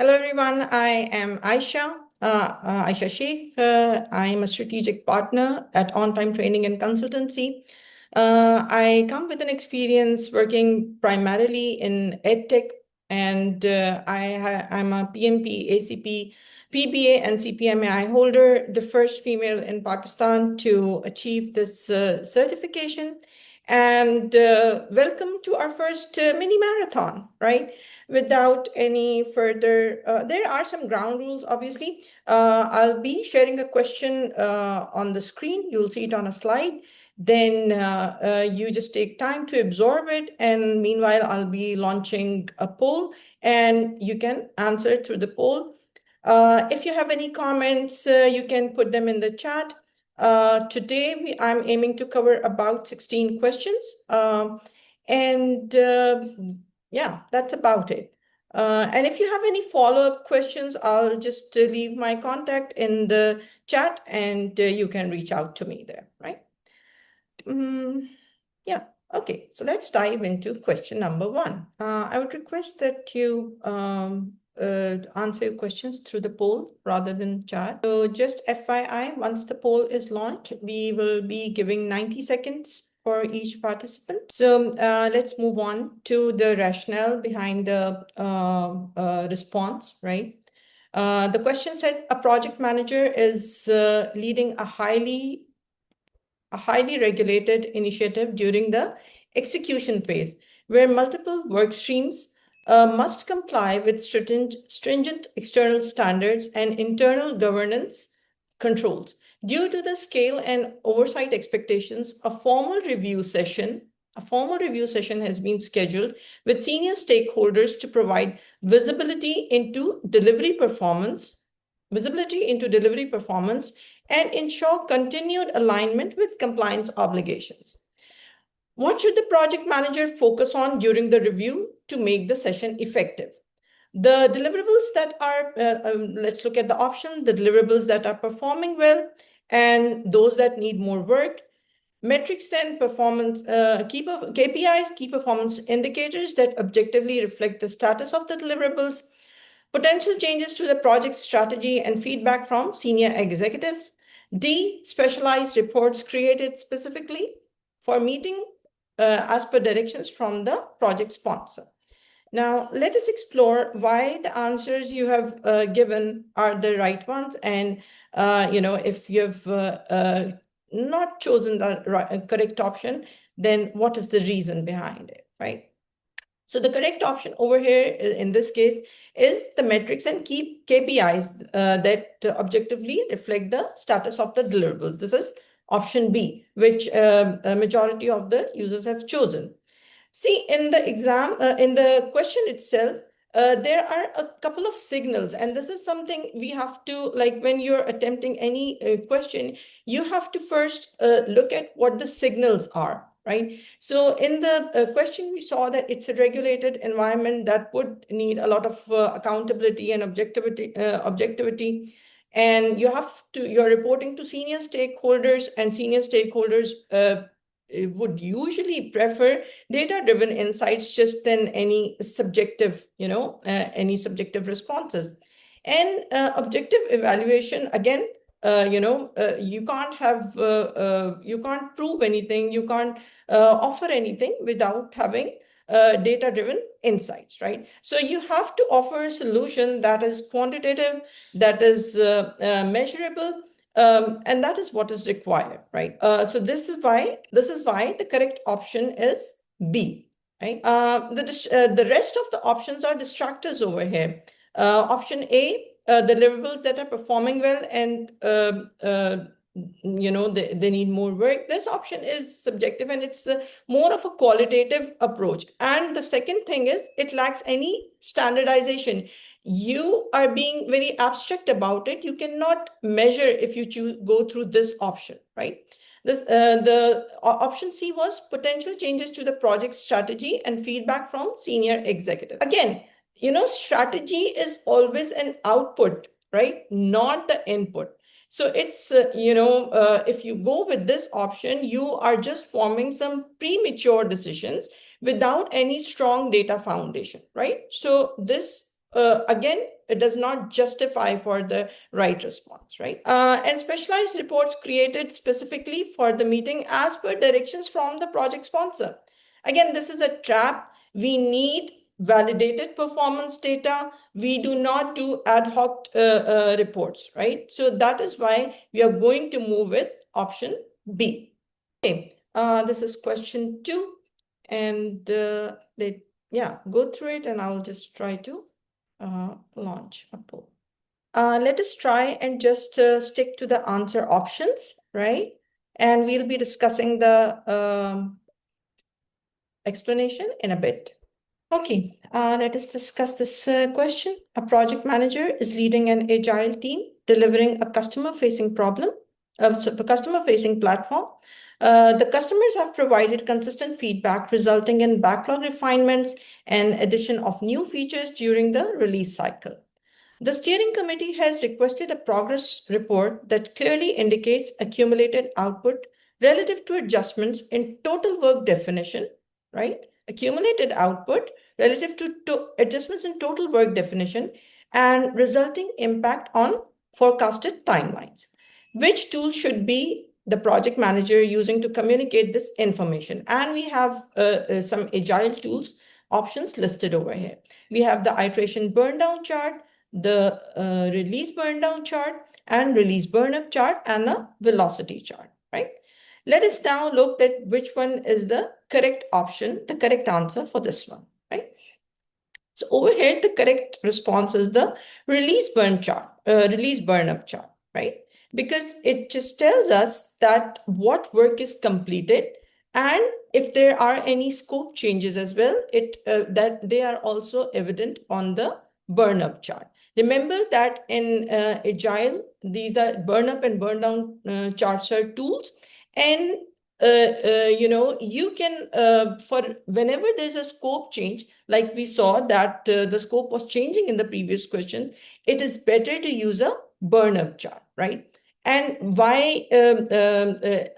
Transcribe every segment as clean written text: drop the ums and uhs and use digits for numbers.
Hello, everyone. I am Aisha Sheikh. I am a strategic partner at On Time Training and Consultancy. I come with an experience working primarily in EdTech, and I'm a PMP, ACP, PBA, and CPMAI holder, the first female in Pakistan to achieve this certification. And welcome to our first mini marathon, right? Without any further, there are some ground rules, obviously. I'll be sharing a question on the screen. You'll see it on a slide. Then you just take time to absorb it. And meanwhile, I'll be launching a poll and you can answer through the poll. If you have any comments, you can put them in the chat. Today, I'm aiming to cover about 16 questions. And yeah, that's about it. And if you have any follow-up questions, I'll just leave my contact in the chat and you can reach out to me there, right? Yeah, okay, so let's dive into question number one. I would request that you answer your questions through the poll rather than chat. So just FYI, once the poll is launched, we will be giving 90 seconds for each participant. So let's move on to the rationale behind the response, right? The question said a project manager is leading a highly regulated initiative during the execution phase, where multiple work streams must comply with stringent external standards and internal governance controls. Due to the scale and oversight expectations, a formal review session has been scheduled with senior stakeholders to provide visibility into delivery performance and ensure continued alignment with compliance obligations. What should the project manager focus on during the review to make the session effective? The deliverables that are, let's look at the option, the deliverables that are performing well and those that need more work, metrics and performance, KPIs, key performance indicators that objectively reflect the status of the deliverables, potential changes to the project strategy and feedback from senior executives. D, specialized reports created specifically for meeting as per directions from the project sponsor. Now, let us explore why the answers you have given are the right ones. And, if you've not chosen the correct option, then what is the reason behind it, right? So the correct option over here in this case is the metrics and key KPIs that objectively reflect the status of the deliverables. This is option B, which a majority of the users have chosen. See, in the exam, in the question itself, there are a couple of signals, and this is something we have to, like when you're attempting any question, you have to first look at what the signals are, right? So in the question, we saw that it's a regulated environment that would need a lot of accountability and objectivity. And you're reporting to senior stakeholders, and senior stakeholders would usually prefer data-driven insights just than any subjective, responses. And objective evaluation, again, you can't prove anything, you can't offer anything without having data-driven insights, right? So you have to offer a solution that is quantitative, that is measurable, and that is what is required, right? So this is why the correct option is B, right? The rest of the options are distractors over here. Option A, deliverables that are performing well and they need more work. This option is subjective and it's more of a qualitative approach. And the second thing is it lacks any standardization. You are being very abstract about it. You cannot measure if you go through this option, right? The option C was potential changes to the project strategy and feedback from senior executive. Again, strategy is always an output, right? Not the input. So it's, if you go with this option, you are just forming some premature decisions without any strong data foundation, right? So this again, it does not justify for the right response, right? And specialized reports created specifically for the meeting as per directions from the project sponsor. Again, this is a trap. We need validated performance data. We do not do ad hoc reports, right? So that is why we are going to move with option B. Okay, this is question 2, and go through it, and I'll just try to launch a poll. Let us try and just stick to the answer options, right? And we'll be discussing the explanation in a bit. Okay, let us discuss this question. A project manager is leading an agile team, delivering a customer-facing platform. The customers have provided consistent feedback, resulting in backlog refinements and addition of new features during the release cycle. The steering committee has requested a progress report that clearly indicates accumulated output relative to adjustments in total work definition, right? Accumulated output relative to adjustments in total work definition and resulting impact on forecasted timelines. Which tool should be the project manager using to communicate this information? And we have some agile tools options listed over here. We have the iteration burn down chart, the release burn down chart, and release burn up chart, and the velocity chart, right? Let us now look at which one is the correct option, the correct answer for this one, right? So over here, the correct response is the release burn chart, release burn up chart, right? Because it just tells us that what work is completed, and if there are any scope changes as well, that they are also evident on the burn up chart. Remember that in Agile, these are burn up and burn down charts are tools, and you can for whenever there's a scope change, like we saw that the scope was changing in the previous question, it is better to use a burn up chart, right? And why the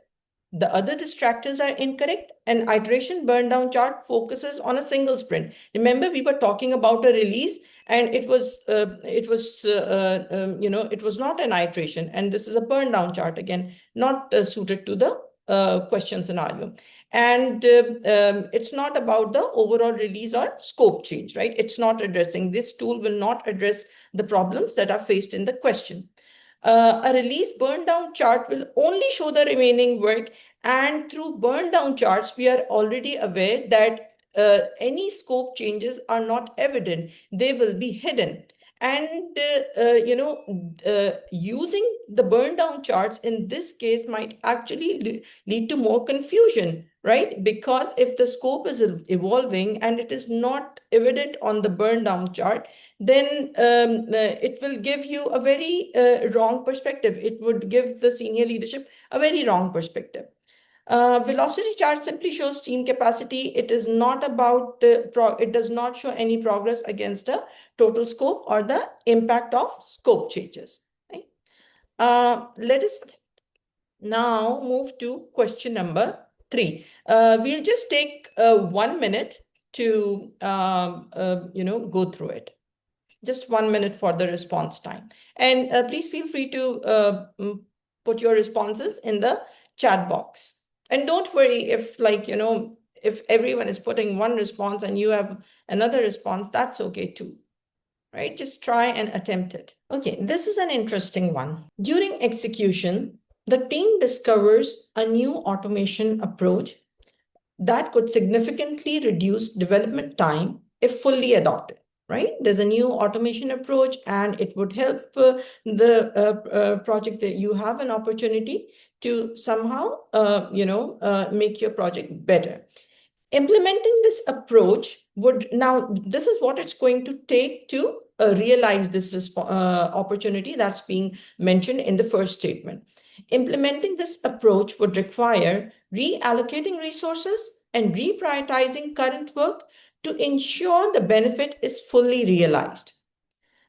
other distractors are incorrect? An iteration burn down chart focuses on a single sprint. Remember, we were talking about a release, and it was not an iteration, and this is a burn down chart, again, not suited to the question scenario. And it's not about the overall release or scope change, right? It's not addressing. This tool will not address the problems that are faced in the question. A release burn down chart will only show the remaining work, and through burn down charts, we are already aware that any scope changes are not evident. They will be hidden. And using the burn down charts in this case might actually lead to more confusion, right? Because if the scope is evolving and it is not evident on the burn down chart, then it will give you a very wrong perspective. It would give the senior leadership a very wrong perspective. Velocity chart simply shows team capacity. It is not about, it does not show any progress against a total scope or the impact of scope changes. Right? Let us now move to question number 3. We'll just take 1 minute to go through it. Just 1 minute for the response time. And please feel free to put your responses in the chat box. And don't worry if if everyone is putting one response and you have another response, that's okay too, right? Just try and attempt it. Okay, this is an interesting one. During execution, the team discovers a new automation approach that could significantly reduce development time if fully adopted. Right? There's a new automation approach, and it would help the project that you have an opportunity to somehow, make your project better. Implementing this approach this is what it's going to take to realize this opportunity that's being mentioned in the first statement. Implementing this approach would require reallocating resources and reprioritizing current work to ensure the benefit is fully realized.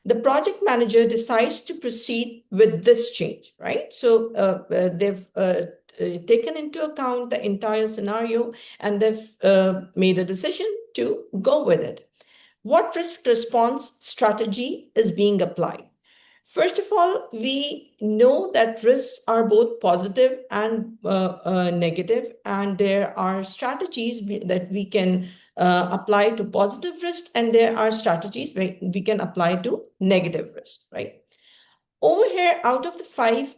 The project manager decides to proceed with this change, right? So they've taken into account the entire scenario, and they've made a decision to go with it. What risk response strategy is being applied? First of all, we know that risks are both positive and negative, and there are strategies that we can apply to positive risk, and there are strategies we can apply to negative risk, right? Over here, out of the five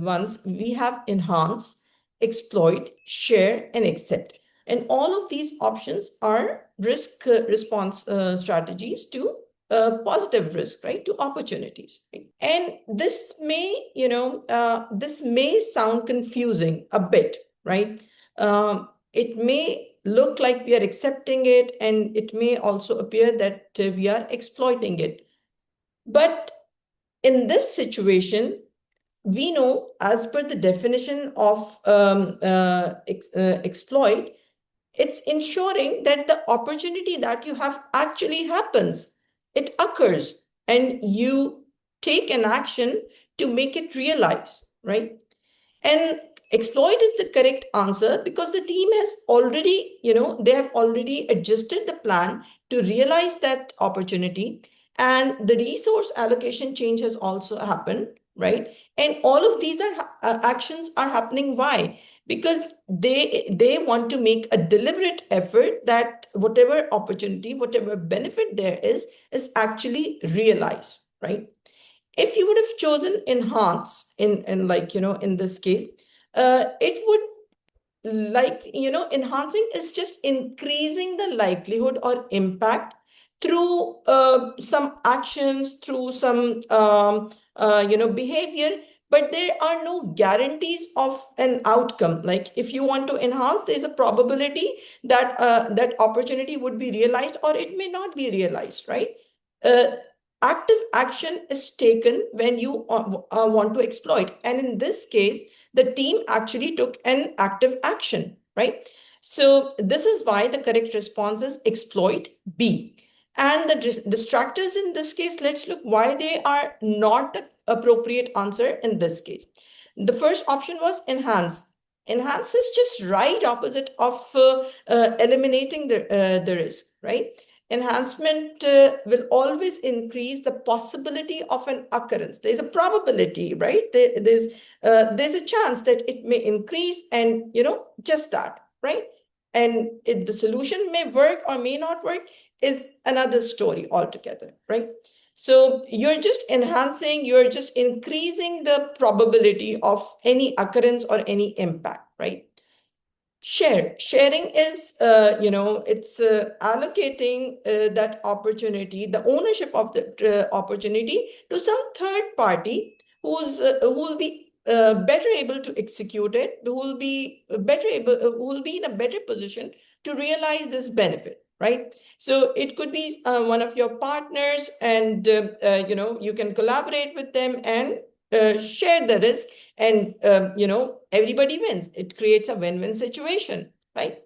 ones, we have enhance, exploit, share, and accept. And all of these options are risk response strategies to positive risk, right? To opportunities. Right? And this may sound confusing a bit, right? It may look like we are accepting it, and it may also appear that we are exploiting it. But in this situation, we know, as per the definition of exploit, it's ensuring that the opportunity that you have actually happens, it occurs, and you take an action to make it realize, right? And exploit is the correct answer because the team has already, they have already adjusted the plan to realize that opportunity. And the resource allocation change has also happened, right? And all of these actions are happening. Why? Because they want to make a deliberate effort that whatever opportunity, whatever benefit there is actually realized, right? If you would have chosen enhance in this case, it would enhancing is just increasing the likelihood or impact through some actions, through some behavior, but there are no guarantees of an outcome. Like if you want to enhance, there's a probability that that opportunity would be realized or it may not be realized, right? Active action is taken when you want to exploit, and in this case the team actually took an active action, right? So this is why the correct response is exploit B. And the distractors in this case, let's look why they are not the appropriate answer in this case. The first option was enhance. Enhance is just right opposite of eliminating the risk, right? Enhancement will always increase the possibility of an occurrence. There's a probability, right? There's a chance that it may increase, and just that, right? And the solution may work or may not work is another story altogether, right? So you're just enhancing, you're just increasing the probability of any occurrence or any impact, right? Sharing is it's allocating that opportunity, the ownership of the opportunity, to some third party who will be better able to execute it, who will be in a better position to realize this benefit, right? So it could be one of your partners, and you can collaborate with them and share the risk, and everybody wins. It creates a win-win situation, right?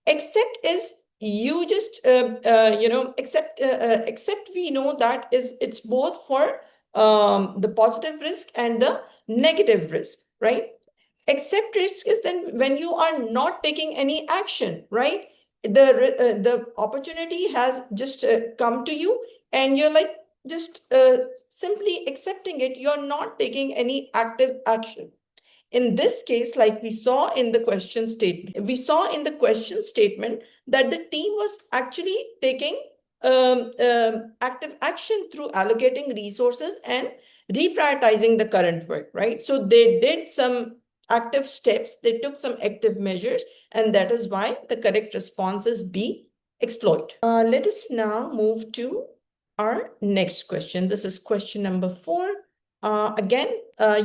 Accept is you just accept. We know that it's both for the positive risk and the negative risk, right? Accept risk is then when you are not taking any action, right? The opportunity has just come to you, and you're like just simply accepting it. You're not taking any active action. In this case, like we saw in the question statement, that the team was actually taking active action through allocating resources and reprioritizing the current work, right? So they did some active steps, they took some active measures, and that is why the correct response is B, exploit. Let us now move to our next question. This is question number 4. Again,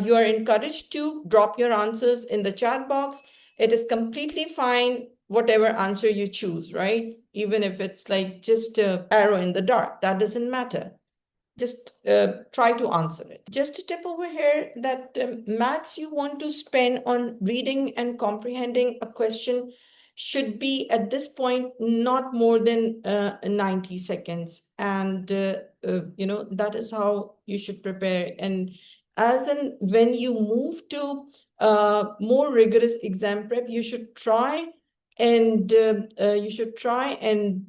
you are encouraged to drop your answers in the chat box. It is completely fine, whatever answer you choose, right? Even if it's like just an arrow in the dark, that doesn't matter. Just try to answer it. Just a tip over here that max you want to spend on reading and comprehending a question should be at this point not more than 90 seconds. And, that is how you should prepare. And when you move to more rigorous exam prep, you should try And you should try and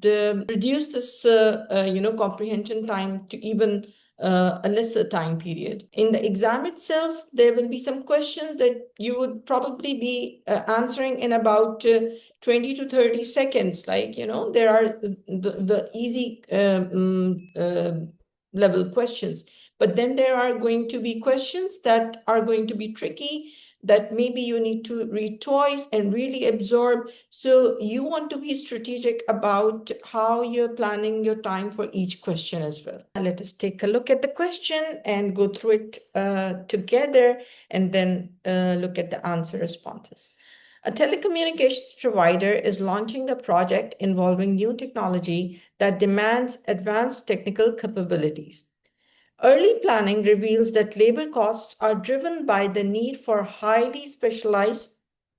reduce this, comprehension time to even a lesser time period. In the exam itself, there will be some questions that you would probably be answering in about 20 to 30 seconds. Like, there are the easy level questions, but then there are going to be questions that are going to be tricky, that maybe you need to read twice and really absorb. So you want to be strategic about how you're planning your time for each question as well. Let us take a look at the question and go through it together, and then look at the answer responses. A telecommunications provider is launching a project involving new technology that demands advanced technical capabilities. Early planning reveals that labor costs are driven by the need for highly specialized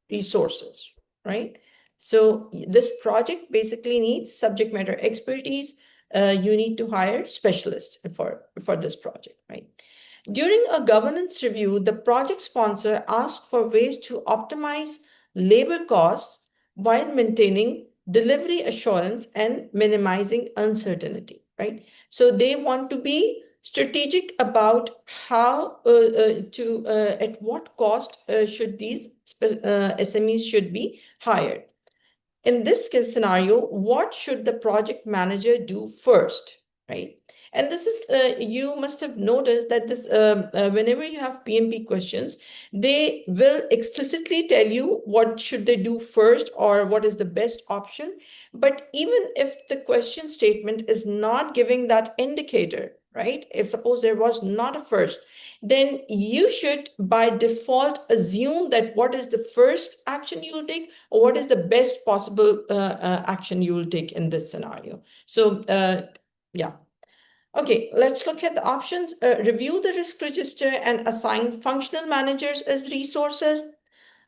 resources, right? So this project basically needs subject matter expertise. You need to hire specialists for this project, right? During a governance review, the project sponsor asked for ways to optimize labor costs while maintaining delivery assurance and minimizing uncertainty, right? So they want to be strategic about how at what cost should these SMEs should be hired. In this case scenario, what should the project manager do first, right? And this is, you must have noticed that this, whenever you have PMP questions, they will explicitly tell you what should they do first or what is the best option. But even if the question statement is not giving that indicator, right? If suppose there was not a first, then you should by default assume that what is the first action you will take or what is the best possible action you will take in this scenario. So yeah. Okay, let's look at the options. Review the risk register and assign functional managers as resources.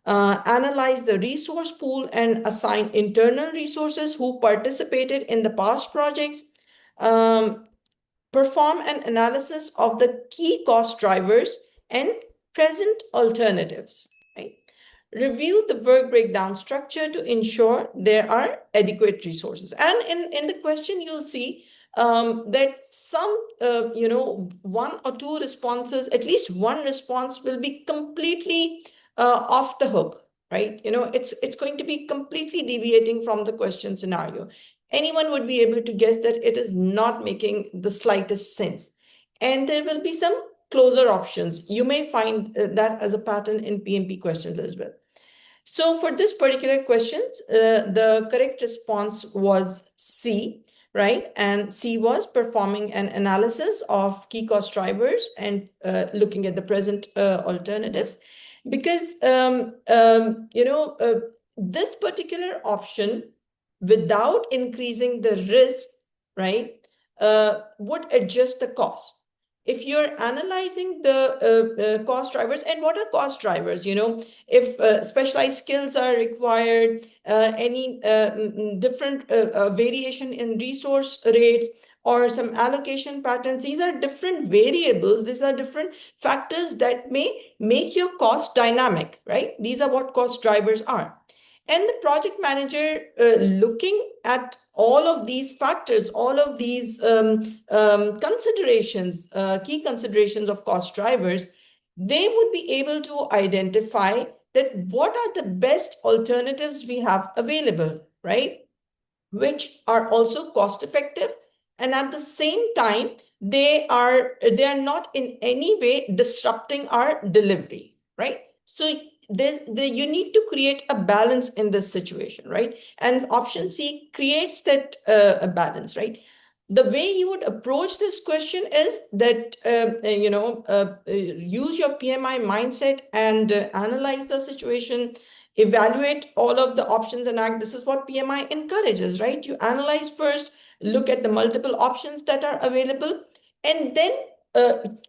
Analyze the resource pool and assign internal resources who participated in the past projects. Perform an analysis of the key cost drivers and present alternatives. Right? Review the work breakdown structure to ensure there are adequate resources. And in the question, you'll see that some, one or two responses, at least one response will be completely off the hook, right? It's going to be completely deviating from the question scenario. Anyone would be able to guess that it is not making the slightest sense. And there will be some closer options. You may find that as a pattern in PMP questions as well. So for this particular question, the correct response was C, right? And C was performing an analysis of key cost drivers and looking at the present alternatives. Because, this particular option, without increasing the risk, right, would adjust the cost. If you're analyzing the cost drivers, and what are cost drivers? If specialized skills are required, any different variation in resource rates, or some allocation patterns, these are different variables. These are different factors that may make your cost dynamic, right? These are what cost drivers are. And the project manager, looking at all of these factors, all of these considerations, key considerations of cost drivers, they would be able to identify that what are the best alternatives we have available, right? Which are also cost effective, and at the same time, they are not in any way disrupting our delivery, right? So you need to create a balance in this situation, right? And option C creates that a balance, right? The way you would approach this question is that, use your PMI mindset and analyze the situation, evaluate all of the options and act. This is what PMI encourages, right? You analyze first, look at the multiple options that are available, and then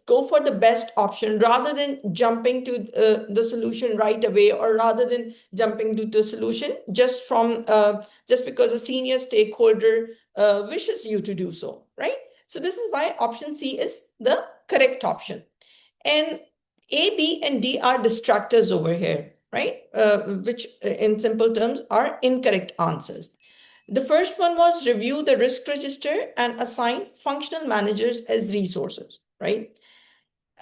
go for the best option rather than jumping to the solution right away, or rather than jumping to the solution just because a senior stakeholder wishes you to do so, right? So this is why option C is the correct option. And A, B, and D are distractors over here, right? Which in simple terms are incorrect answers. The first one was review the risk register and assign functional managers as resources, right?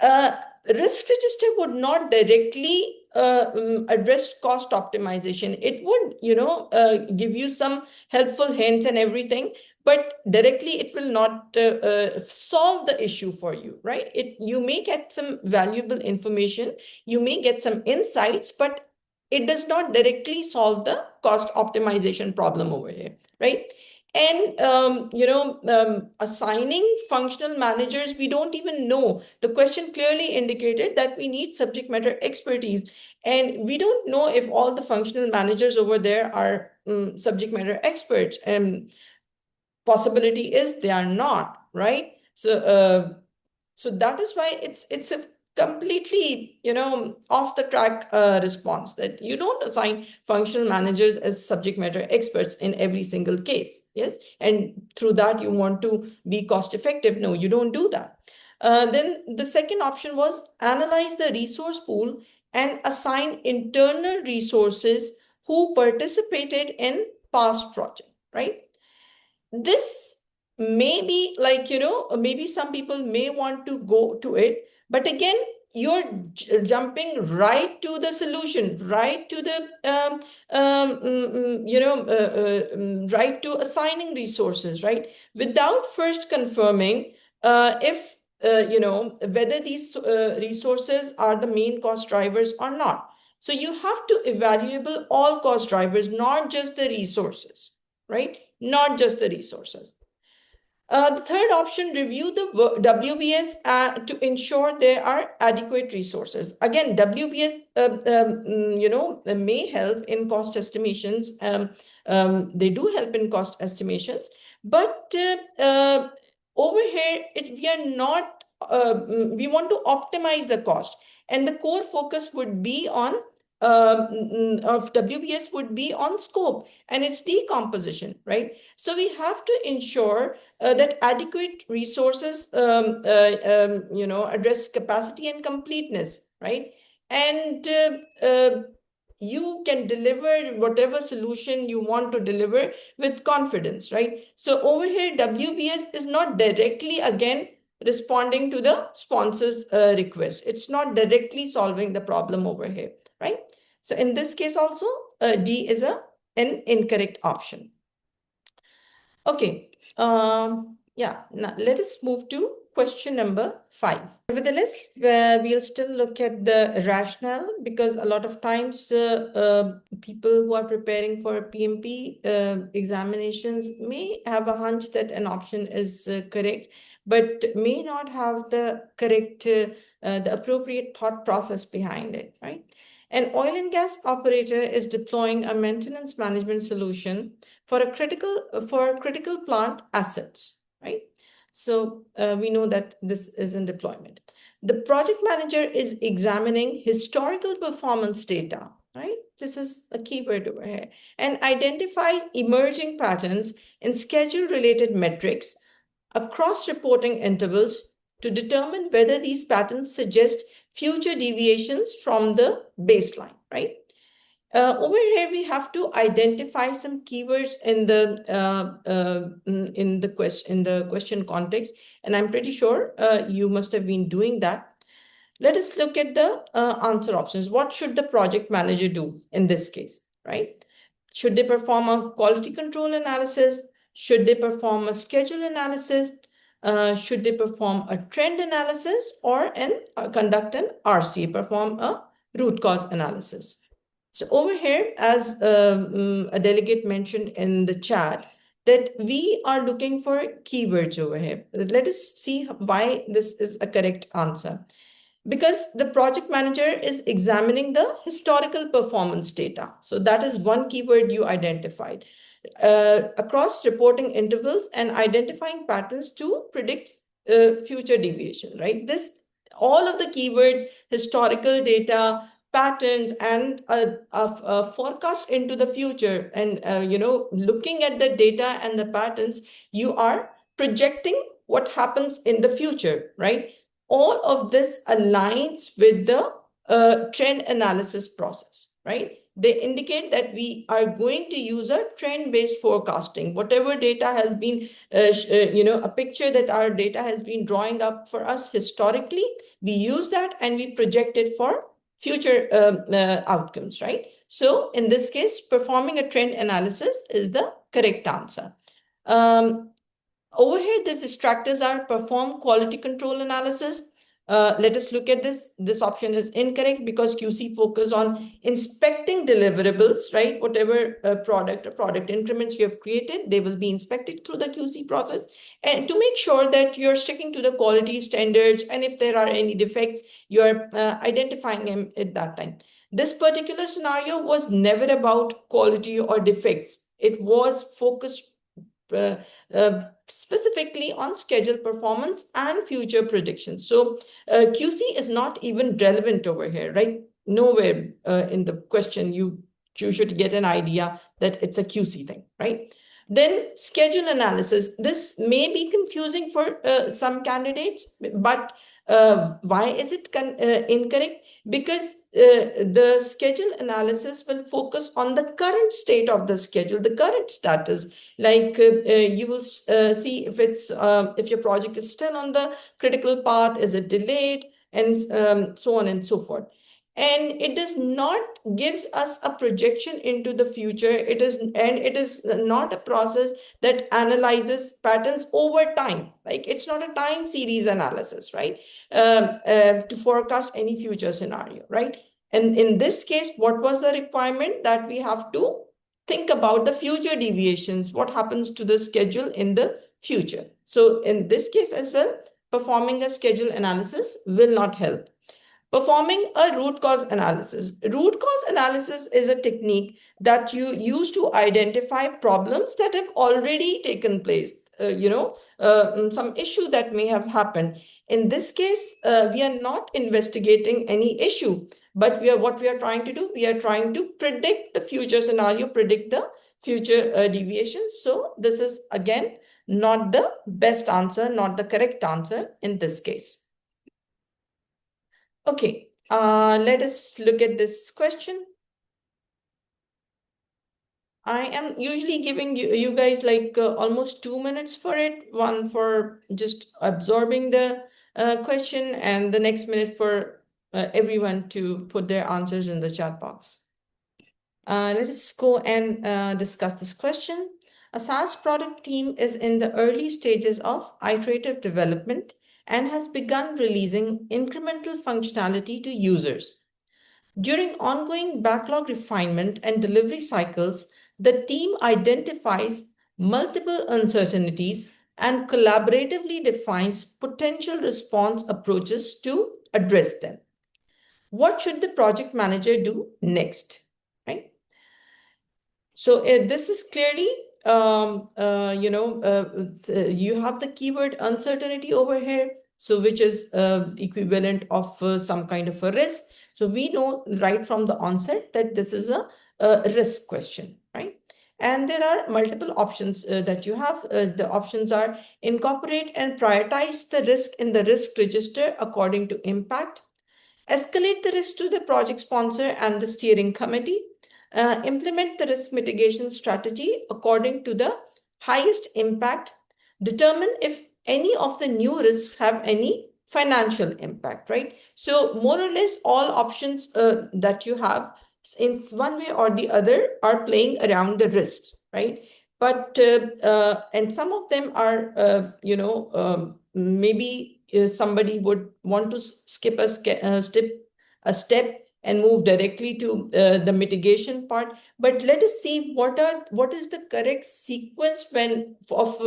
Risk register would not directly address cost optimization. It would, give you some helpful hints and everything, but directly it will not solve the issue for you, right? You may get some valuable information, you may get some insights, but it does not directly solve the cost optimization problem over here, right? And assigning functional managers, we don't even know. The question clearly indicated that we need subject matter expertise, and we don't know if all the functional managers over there are subject matter experts. And possibility is they are not, right? So that is why it's a completely off the track response, that you don't assign functional managers as subject matter experts in every single case. Yes, and through that you want to be cost effective. No, you don't do that. Then the second option was analyze the resource pool and assign internal resources who participated in past project, right? This may be like, maybe some people may want to go to it, but again, you're jumping right to the solution, right to the right to assigning resources, right, without first confirming if whether these resources are the main cost drivers or not. So you have to evaluate all cost drivers, not just the resources, right? Not just the resources. The third option, review the WBS to ensure there are adequate resources. Again, WBS, may help in cost estimations. They do help in cost estimations, but over here, we are not. We want to optimize the cost, and the core focus would be on of WBS would be on scope and its decomposition, right? So we have to ensure that adequate resources, address capacity and completeness, right? And you can deliver whatever solution you want to deliver with confidence, right? So over here, WBS is not directly, again, responding to the sponsor's request. It's not directly solving the problem over here, right? So in this case also, D is an incorrect option. Okay, yeah, now let us move to question number 5. Nevertheless, we'll still look at the rationale, because a lot of times people who are preparing for PMP examinations may have a hunch that an option is correct, but may not have the correct, the appropriate thought process behind it, right? An oil and gas operator is deploying a maintenance management solution for critical plant assets, right? So we know that this is in deployment. The project manager is examining historical performance data, right? This is a keyword over here, and identifies emerging patterns in schedule-related metrics across reporting intervals to determine whether these patterns suggest future deviations from the baseline, right? Over here, we have to identify some keywords in the question context, and I'm pretty sure you must have been doing that. Let us look at the answer options. What should the project manager do in this case, right? Should they perform a quality control analysis? Should they perform a schedule analysis? Should they perform a trend analysis, or conduct an RCA, perform a root cause analysis? So over here, as a delegate mentioned in the chat, that we are looking for keywords over here. Let us see why this is a correct answer. Because the project manager is examining the historical performance data. So that is one keyword you identified. Across reporting intervals and identifying patterns to predict future deviation, right? All of the keywords, historical data, patterns, and a forecast into the future, and looking at the data and the patterns, you are projecting what happens in the future, right? All of this aligns with the trend analysis process, right? They indicate that we are going to use a trend-based forecasting. Whatever data has been, a picture that our data has been drawing up for us historically, we use that and we project it for future outcomes, right? So in this case, performing a trend analysis is the correct answer. Over here, the distractors are perform quality control analysis. Let us look at this. This option is incorrect because QC focus on inspecting deliverables, right? Whatever product or product increments you have created, they will be inspected through the QC process. And to make sure that you're sticking to the quality standards, and if there are any defects, you're identifying them at that time. This particular scenario was never about quality or defects. It was focused specifically on schedule performance and future predictions. So QC is not even relevant over here, right? Nowhere in the question you should get an idea that it's a QC thing, right? Then schedule analysis. This may be confusing for some candidates, but why is it incorrect? Because the schedule analysis will focus on the current state of the schedule, the current status. Like you will see if your project is still on the critical path, is it delayed, and so on and so forth. And it does not gives us a projection into the future. It is not a process that analyzes patterns over time. Like it's not a time series analysis, right? To forecast any future scenario, right? And in this case, what was the requirement? That we have to think about the future deviations, what happens to the schedule in the future. So in this case as well, performing a schedule analysis will not help. Performing a root cause analysis. Root cause analysis is a technique that you use to identify problems that have already taken place, some issue that may have happened. In this case, we are not investigating any issue, but what we are trying to do, we are trying to predict the future scenario, predict the future deviations. So this is again not the best answer, not the correct answer in this case. Okay, let us look at this question. I am usually giving you guys like almost 2 minutes for it, one for just absorbing the question and the next minute for everyone to put their answers in the chat box. Let us go and discuss this question. A SaaS product team is in the early stages of iterative development and has begun releasing incremental functionality to users. During ongoing backlog refinement and delivery cycles, the team identifies multiple uncertainties and collaboratively defines potential response approaches to address them. What should the project manager do next? Right? So this is clearly, you have the keyword uncertainty over here, so which is equivalent of some kind of a risk. So we know right from the onset that this is a risk question, right? And there are multiple options that you have. The options are incorporate and prioritize the risk in the risk register according to impact, escalate the risk to the project sponsor and the steering committee, implement the risk mitigation strategy according to the highest impact, determine if any of the new risks have any financial impact, right? So more or less all options that you have in one way or the other are playing around the risks, right? But and some of them are, maybe somebody would want to skip a step and move directly to the mitigation part. But let us see what is the correct sequence of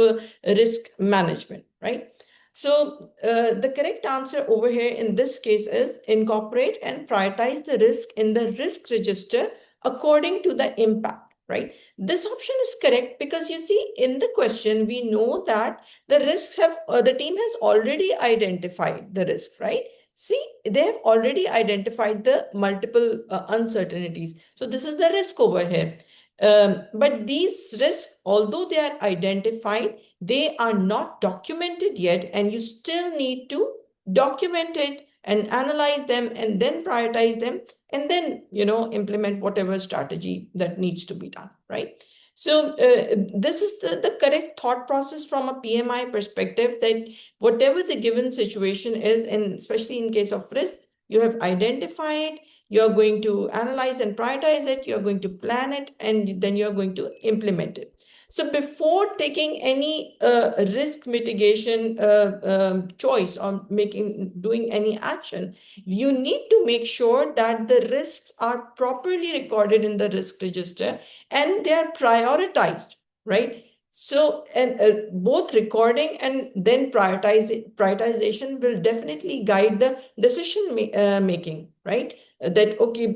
risk management, right? So the correct answer over here in this case is incorporate and prioritize the risk in the risk register according to the impact, right? This option is correct because you see in the question, we know that the risks the team has already identified the risk, right? See, they have already identified the multiple uncertainties. So this is the risk over here. But these risks, although they are identified, they are not documented yet, and you still need to document it and analyze them and then prioritize them and then, implement whatever strategy that needs to be done, right? So this is the correct thought process from a PMI perspective, that whatever the given situation is, and especially in case of risk, you have identified, you're going to analyze and prioritize it, you're going to plan it, and then you're going to implement it. So before taking any risk mitigation choice or doing any action, you need to make sure that the risks are properly recorded in the risk register and they are prioritized, right? So, and both recording and then prioritization will definitely guide the decision making, right? That, okay,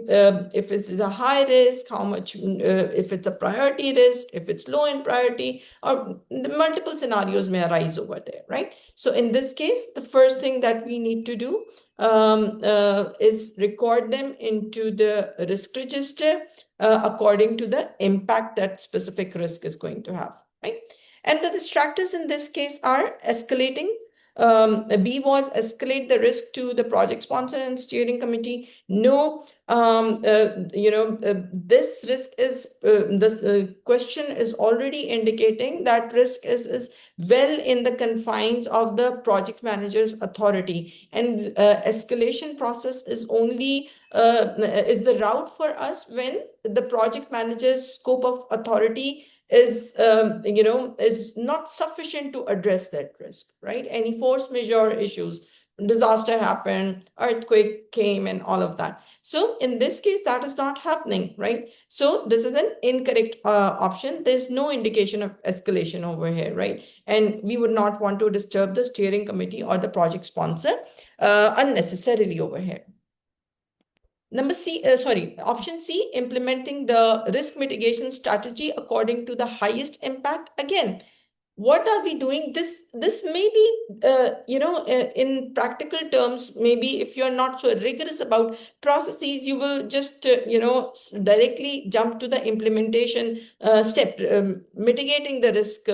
if it's a high risk, how much, if it's a priority risk, if it's low in priority, or the multiple scenarios may arise over there, right? So in this case, the first thing that we need to do is record them into the risk register according to the impact that specific risk is going to have, right? And the distractors in this case are escalating. B was escalate the risk to the project sponsor and steering committee. No, this risk is, this question is already indicating that risk is well in the confines of the project manager's authority, and escalation process is only is the route for us when the project manager's scope of authority is is not sufficient to address that risk, right? Any force majeure issues, disaster happened, earthquake came, and all of that. So in this case, that is not happening, right? So this is an incorrect option. There's no indication of escalation over here, right? And we would not want to disturb the steering committee or the project sponsor unnecessarily over here. Option C, implementing the risk mitigation strategy according to the highest impact. Again, what are we doing? This may be, in practical terms, maybe if you're not so rigorous about processes, you will just, directly jump to the implementation step, mitigating the risk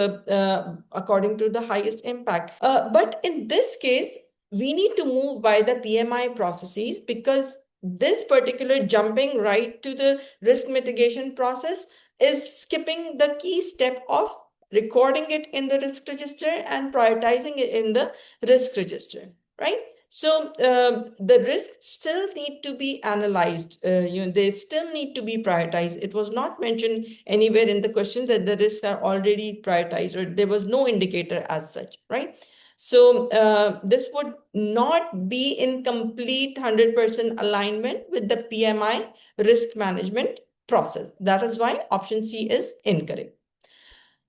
according to the highest impact. But in this case, we need to move by the PMI processes, because this particular jumping right to the risk mitigation process is skipping the key step of recording it in the risk register and prioritizing it in the risk register, right? So the risks still need to be analyzed. They still need to be prioritized. It was not mentioned anywhere in the question that the risks are already prioritized, or there was no indicator as such, right? So this would not be in complete 100% alignment with the PMI risk management process. That is why option C is incorrect.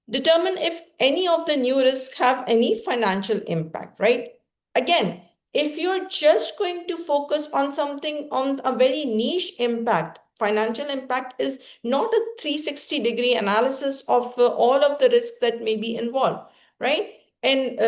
Determine if any of the new risks have any financial impact, right? Again, if you're just going to focus on something on a very niche impact, financial impact is not a 360-degree analysis of all of the risks that may be involved, right? And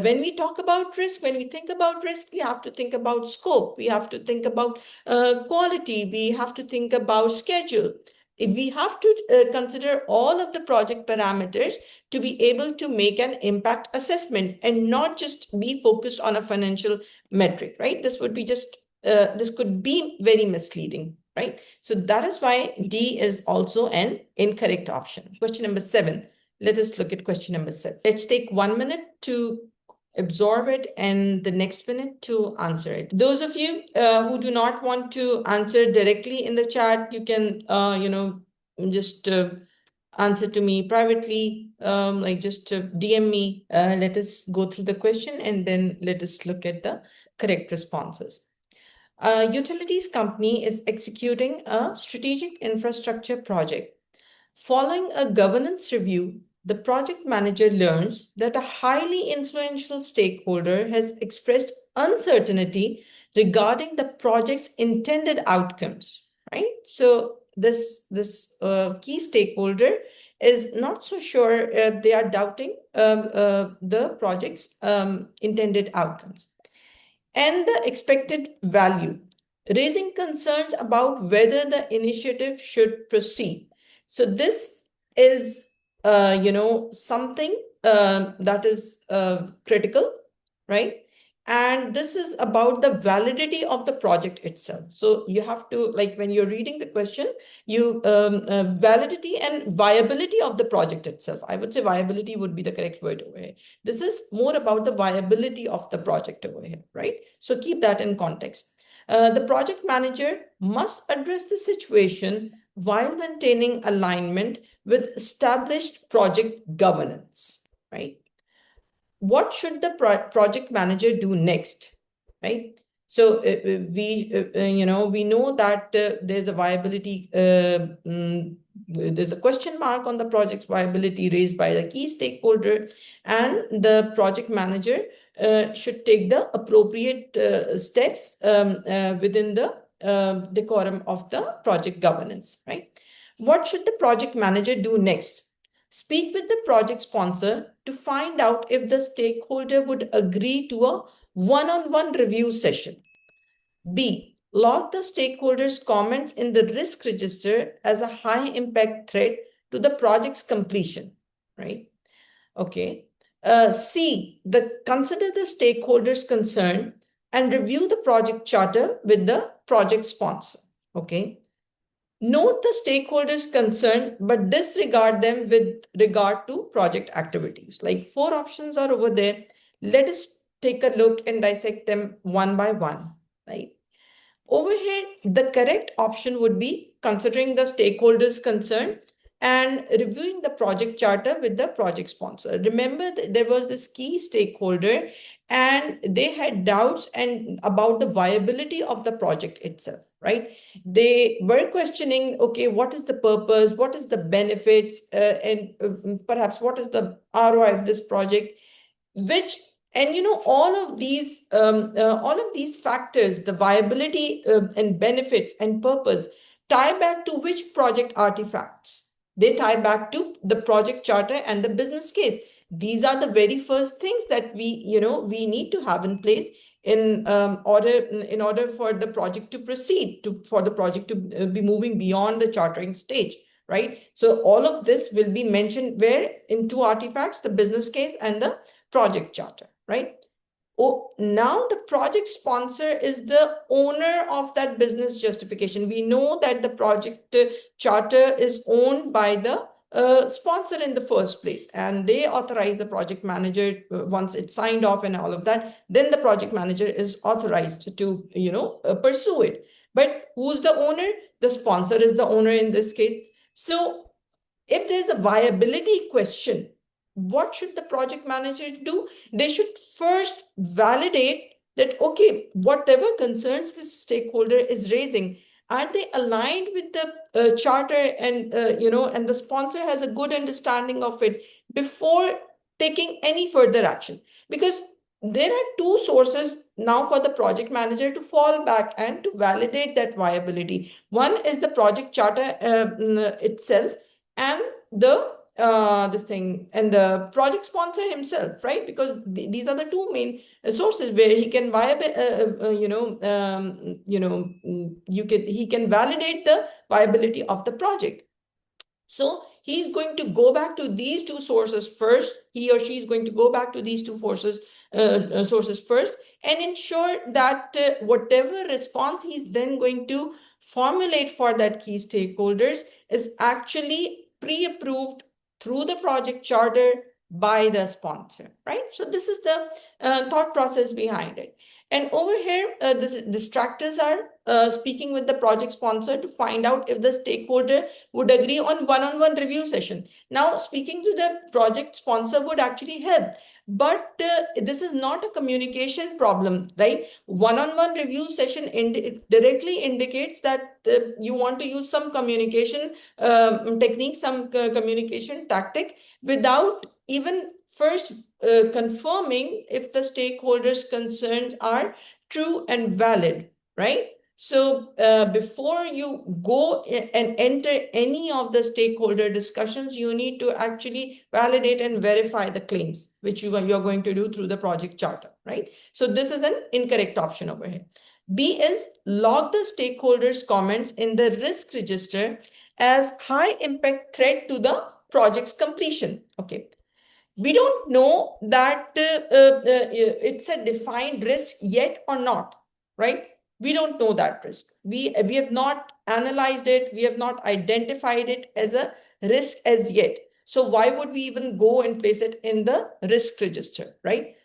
when we talk about risk, when we think about risk, we have to think about scope, we have to think about quality, we have to think about schedule. We have to consider all of the project parameters to be able to make an impact assessment and not just be focused on a financial metric, right? This would be just, this could be very misleading, right? So that is why D is also an incorrect option. Question number 7. Let us look at question number 7. Let's take 1 minute to absorb it and the next minute to answer it. Those of you who do not want to answer directly in the chat, you can, just answer to me privately, like just DM me. Let us go through the question and then let us look at the correct responses. Utilities company is executing a strategic infrastructure project. Following a governance review, the project manager learns that a highly influential stakeholder has expressed uncertainty regarding the project's intended outcomes, right? So this key stakeholder is not so sure, they are doubting the project's intended outcomes and the expected value, raising concerns about whether the initiative should proceed. So this is, something that is critical, right? And this is about the validity of the project itself. So you have to, like when you're reading the question, you validity and viability of the project itself. I would say viability would be the correct word over here. This is more about the viability of the project over here, right? So keep that in context. The project manager must address the situation while maintaining alignment with established project governance, right? What should the project manager do next, right? So we know that there's a viability, there's a question mark on the project's viability raised by the key stakeholder, and the project manager should take the appropriate steps within the decorum of the project governance, right? What should the project manager do next? Speak with the project sponsor to find out if the stakeholder would agree to a one-on-one review session. B. Log the stakeholders' comments in the risk register as a high impact threat to the project's completion, right? Okay. C. Consider the stakeholders' concern and review the project charter with the project sponsor, okay? Note the stakeholders' concern, but disregard them with regard to project activities. Like 4 options are over there. Let us take a look and dissect them one by one, right? Over here, the correct option would be considering the stakeholders' concern and reviewing the project charter with the project sponsor. Remember, there was this key stakeholder and they had doubts about the viability of the project itself, right? They were questioning, okay, what is the purpose? What is the benefits? And perhaps what is the ROI of this project? All of these factors, the viability and benefits and purpose, tie back to which project artifacts? They tie back to the project charter and the business case. These are the very first things that we need to have in place in order for the project to proceed, for the project to be moving beyond the chartering stage, right? So all of this will be mentioned where in 2 artifacts, the business case and the project charter, right? Oh, now the project sponsor is the owner of that business justification. We know that the project charter is owned by the sponsor in the first place, and they authorize the project manager once it's signed off and all of that. Then the project manager is authorized to pursue it. But who's the owner? The sponsor is the owner in this case. So if there's a viability question, what should the project manager do? They should first validate that, okay, whatever concerns this stakeholder is raising, are they aligned with the charter and and the sponsor has a good understanding of it before taking any further action? Because there are 2 sources now for the project manager to fall back and to validate that viability. One is the project charter itself, and the project sponsor himself, right? Because these are the 2 main sources where he can he can validate the viability of the project. So he's going to go back to these 2 sources first. He or she is going to go back to these 2 sources first and ensure that whatever response he's then going to formulate for that key stakeholders is actually pre-approved through the project charter by the sponsor, right? So this is the thought process behind it. And over here, the distractors are speaking with the project sponsor to find out if the stakeholder would agree on one-on-one review session. Now, speaking to the project sponsor would actually help. But this is not a communication problem, right? One-on-one review session directly indicates that you want to use some communication technique, some communication tactic without even first confirming if the stakeholders' concerns are true and valid, right? So before you go and enter any of the stakeholder discussions, you need to actually validate and verify the claims, which you're going to do through the project charter, right? So this is an incorrect option over here. B is log the stakeholders' comments in the risk register as high impact threat to the project's completion. Okay. We don't know that it's a defined risk yet or not, right? We don't know that risk. We have not analyzed it. We have not identified it as a risk as yet. So why would we even go and place it in the risk register, right?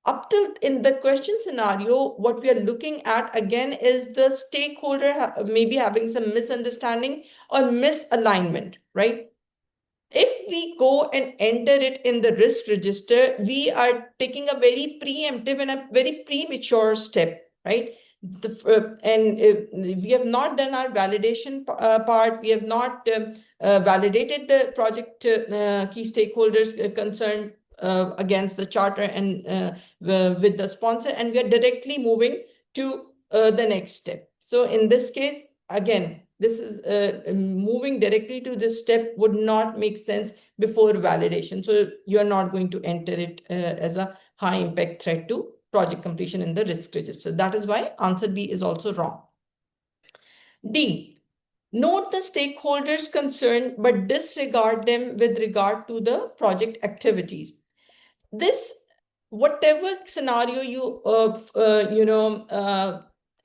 Up till in the question scenario, what we are looking at again is the stakeholder maybe having some misunderstanding or misalignment, right? If we go and enter it in the risk register, we are taking a very preemptive and a very premature step, right? We have not done our validation part. We have not validated the project key stakeholders concerned against the charter and with the sponsor, and we are directly moving to the next step. So in this case, again, this is moving directly to this step would not make sense before validation. So you are not going to enter it as a high impact threat to project completion in the risk register. That is why answer B is also wrong. D, note the stakeholders concerned, but disregard them with regard to the project activities. This, whatever scenario you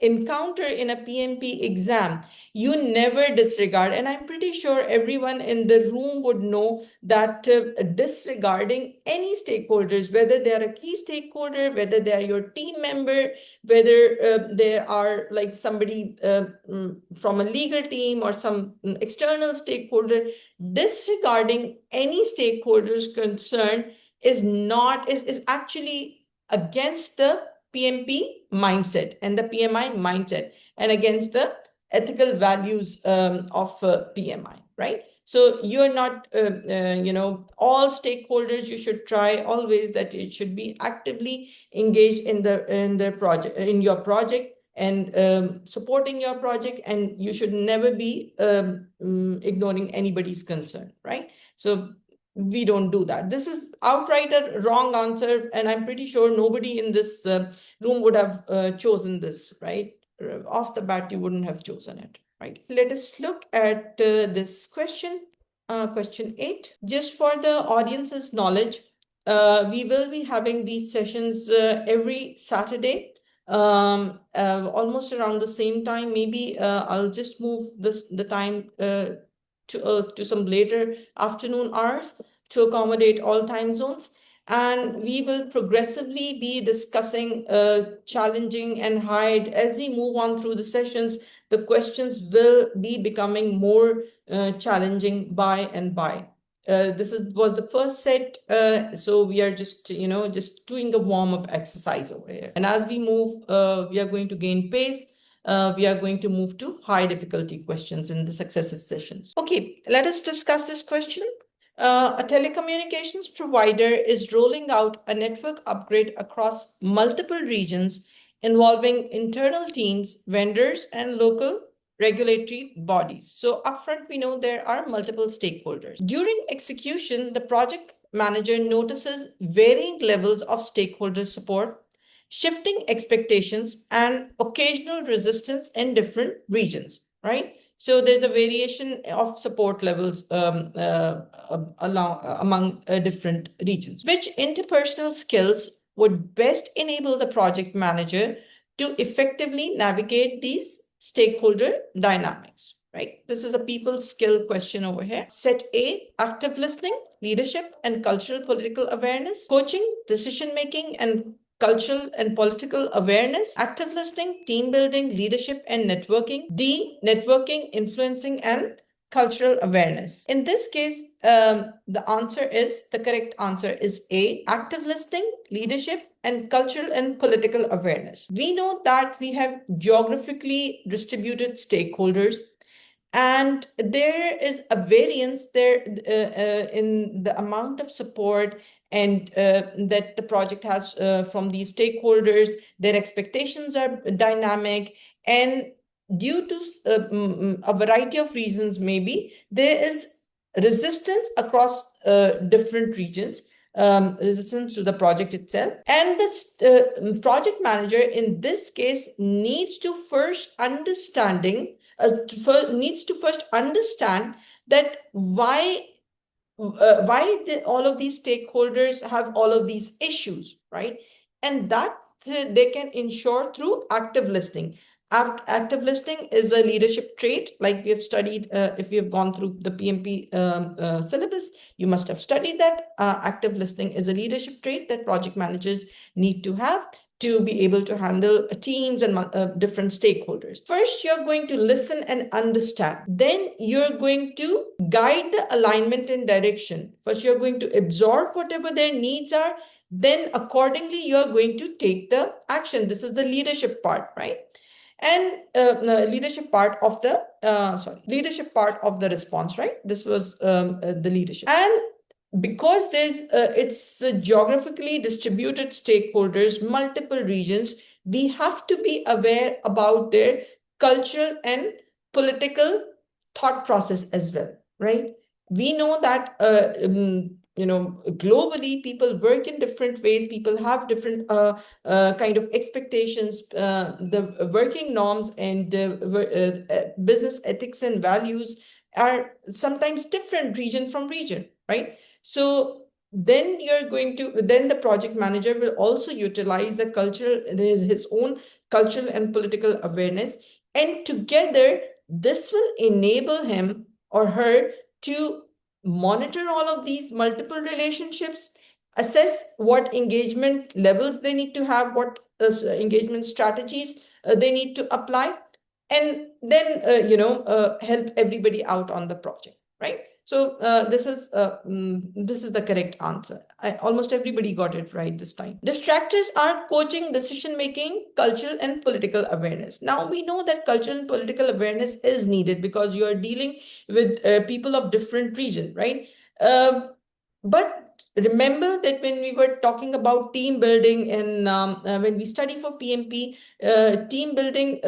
encounter in a PMP exam, you never disregard. And I'm pretty sure everyone in the room would know that disregarding any stakeholders, whether they are a key stakeholder, whether they are your team member, whether they are like somebody from a legal team or some external stakeholder, disregarding any stakeholders concerned is actually against the PMP mindset and the PMI mindset and against the ethical values of PMI, right? So you are not, all stakeholders, you should try always that it should be actively engaged in the project, in your project, and supporting your project, and you should never be ignoring anybody's concern, right? So we don't do that. This is outright a wrong answer, and I'm pretty sure nobody in this room would have chosen this, right? Off the bat, you wouldn't have chosen it, right? Let us look at this question, question 8. Just for the audience's knowledge, we will be having these sessions every Saturday, almost around the same time. Maybe I'll just move the time to some later afternoon hours to accommodate all time zones. And we will progressively be discussing challenging and hide. As we move on through the sessions, the questions will be becoming more challenging by and by. This was the first set, so we are just doing a warm-up exercise over here. And as we move, we are going to gain pace. We are going to move to high difficulty questions in the successive sessions. Okay, let us discuss this question. A telecommunications provider is rolling out a network upgrade across multiple regions involving internal teams, vendors, and local regulatory bodies. So upfront, we know there are multiple stakeholders. During execution, the project manager notices varying levels of stakeholder support, shifting expectations, and occasional resistance in different regions, right? So there's a variation of support levels among different regions. Which interpersonal skills would best enable the project manager to effectively navigate these stakeholder dynamics, right? This is a people skill question over here. Set A, active listening, leadership and cultural political awareness, coaching, decision-making and cultural and political awareness, active listening, team building, leadership and networking. D, networking, influencing and cultural awareness. In this case, the correct answer is A, active listening, leadership and cultural and political awareness. We know that we have geographically distributed stakeholders, and there is a variance there in the amount of support and that the project has from these stakeholders. Their expectations are dynamic, and due to a variety of reasons, maybe there is resistance across different regions, resistance to the project itself. And the project manager in this case needs to first understand that why all of these stakeholders have all of these issues, right? And that they can ensure through active listening. Active listening is a leadership trait, like we have studied. If you've gone through the PMP syllabus, you must have studied that. Active listening is a leadership trait that project managers need to have to be able to handle teams and different stakeholders. First, you're going to listen and understand. Then you're going to guide the alignment and direction. First, you're going to absorb whatever their needs are. Then accordingly, you're going to take the action. This is the leadership part, right? And leadership part of the leadership part of the response, right? This was the leadership. And because it's geographically distributed stakeholders, multiple regions, we have to be aware about their cultural and political thought process as well, right? We know that globally people work in different ways. People have different kind of expectations. The working norms and business ethics and values are sometimes different region from region, right? So then the project manager will also utilize the cultural, his own cultural and political awareness. And together, this will enable him or her to monitor all of these multiple relationships, assess what engagement levels they need to have, what engagement strategies they need to apply, and then help everybody out on the project, right? So this is the correct answer. Almost everybody got it right this time. Distractors are coaching, decision making, cultural and political awareness. Now we know that cultural and political awareness is needed because you are dealing with people of different region, right? But remember that when we were talking about team building and when we study for PMP, team building,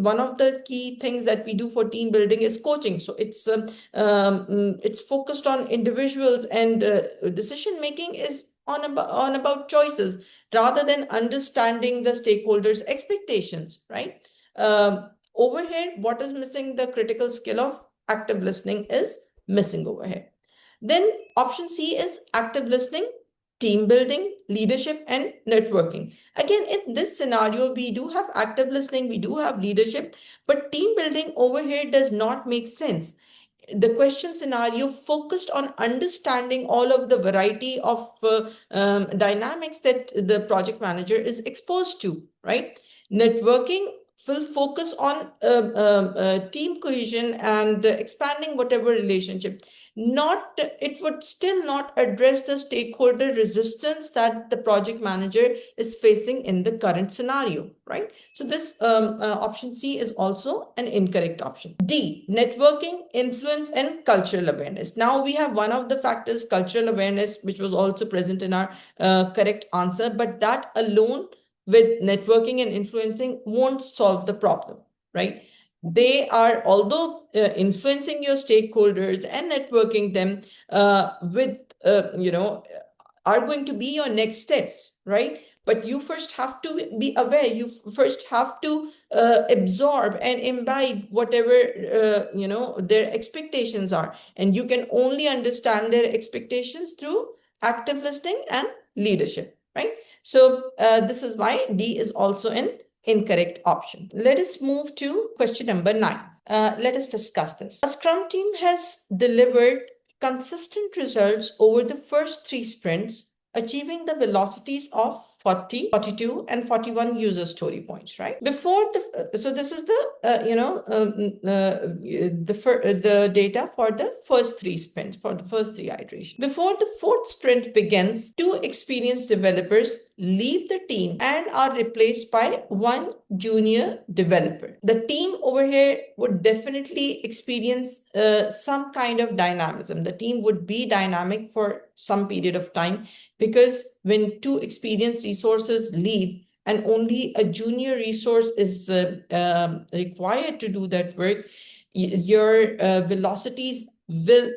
one of the key things that we do for team building is coaching. So it's focused on individuals, and decision making is on about choices rather than understanding the stakeholders' expectations, right? Over here, what is missing? The critical skill of active listening is missing over here. Then option C is active listening, team building, leadership, and networking. Again, in this scenario, we do have active listening, we do have leadership, but team building over here does not make sense. The question scenario focused on understanding all of the variety of dynamics that the project manager is exposed to, right? Networking will focus on team cohesion and expanding whatever relationship. It would still not address the stakeholder resistance that the project manager is facing in the current scenario, right? So this option C is also an incorrect option. D, networking, influence, and cultural awareness. Now we have one of the factors, cultural awareness, which was also present in our correct answer, but that alone with networking and influencing won't solve the problem, right? They are, although influencing your stakeholders and networking them are going to be your next steps, right? But you first have to be aware. You first have to absorb and imbibe whatever their expectations are, and you can only understand their expectations through active listening and leadership, right? So this is why D is also an incorrect option. Let us move to question number 9. Let us discuss this. A Scrum team has delivered consistent results over the first 3 sprints, achieving the velocities of 40, 42, and 41 user story points, right? Before so this is the the data for the first 3 sprints, for the first 3 iterations. Before the 4th sprint begins, 2 experienced developers leave the team and are replaced by 1 junior developer. The team over here would definitely experience some kind of dynamism. The team would be dynamic for some period of time, because when 2 experienced resources leave and only a junior resource is required to do that work, your velocities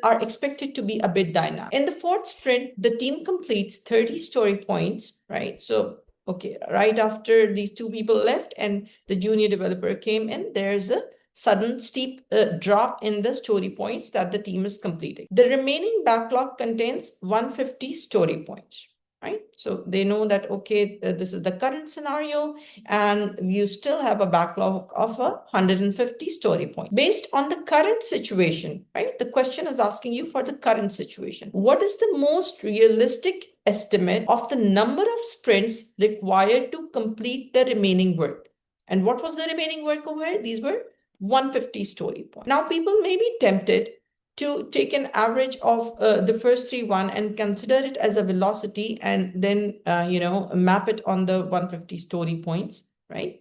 are expected to be a bit dynamic. In the 4th sprint, the team completes 30 story points, right? So, okay, right after these 2 people left and the junior developer came in, there's a sudden steep drop in the story points that the team is completing. The remaining backlog contains 150 story points, right? So they know that, okay, this is the current scenario and you still have a backlog of 150 story points. Based on the current situation, right? The question is asking you for the current situation. What is the most realistic estimate of the number of sprints required to complete the remaining work? And what was the remaining work over here? These were 150 story points. Now, people may be tempted to take an average of the first three one and consider it as a velocity and then, map it on the 150 story points, right?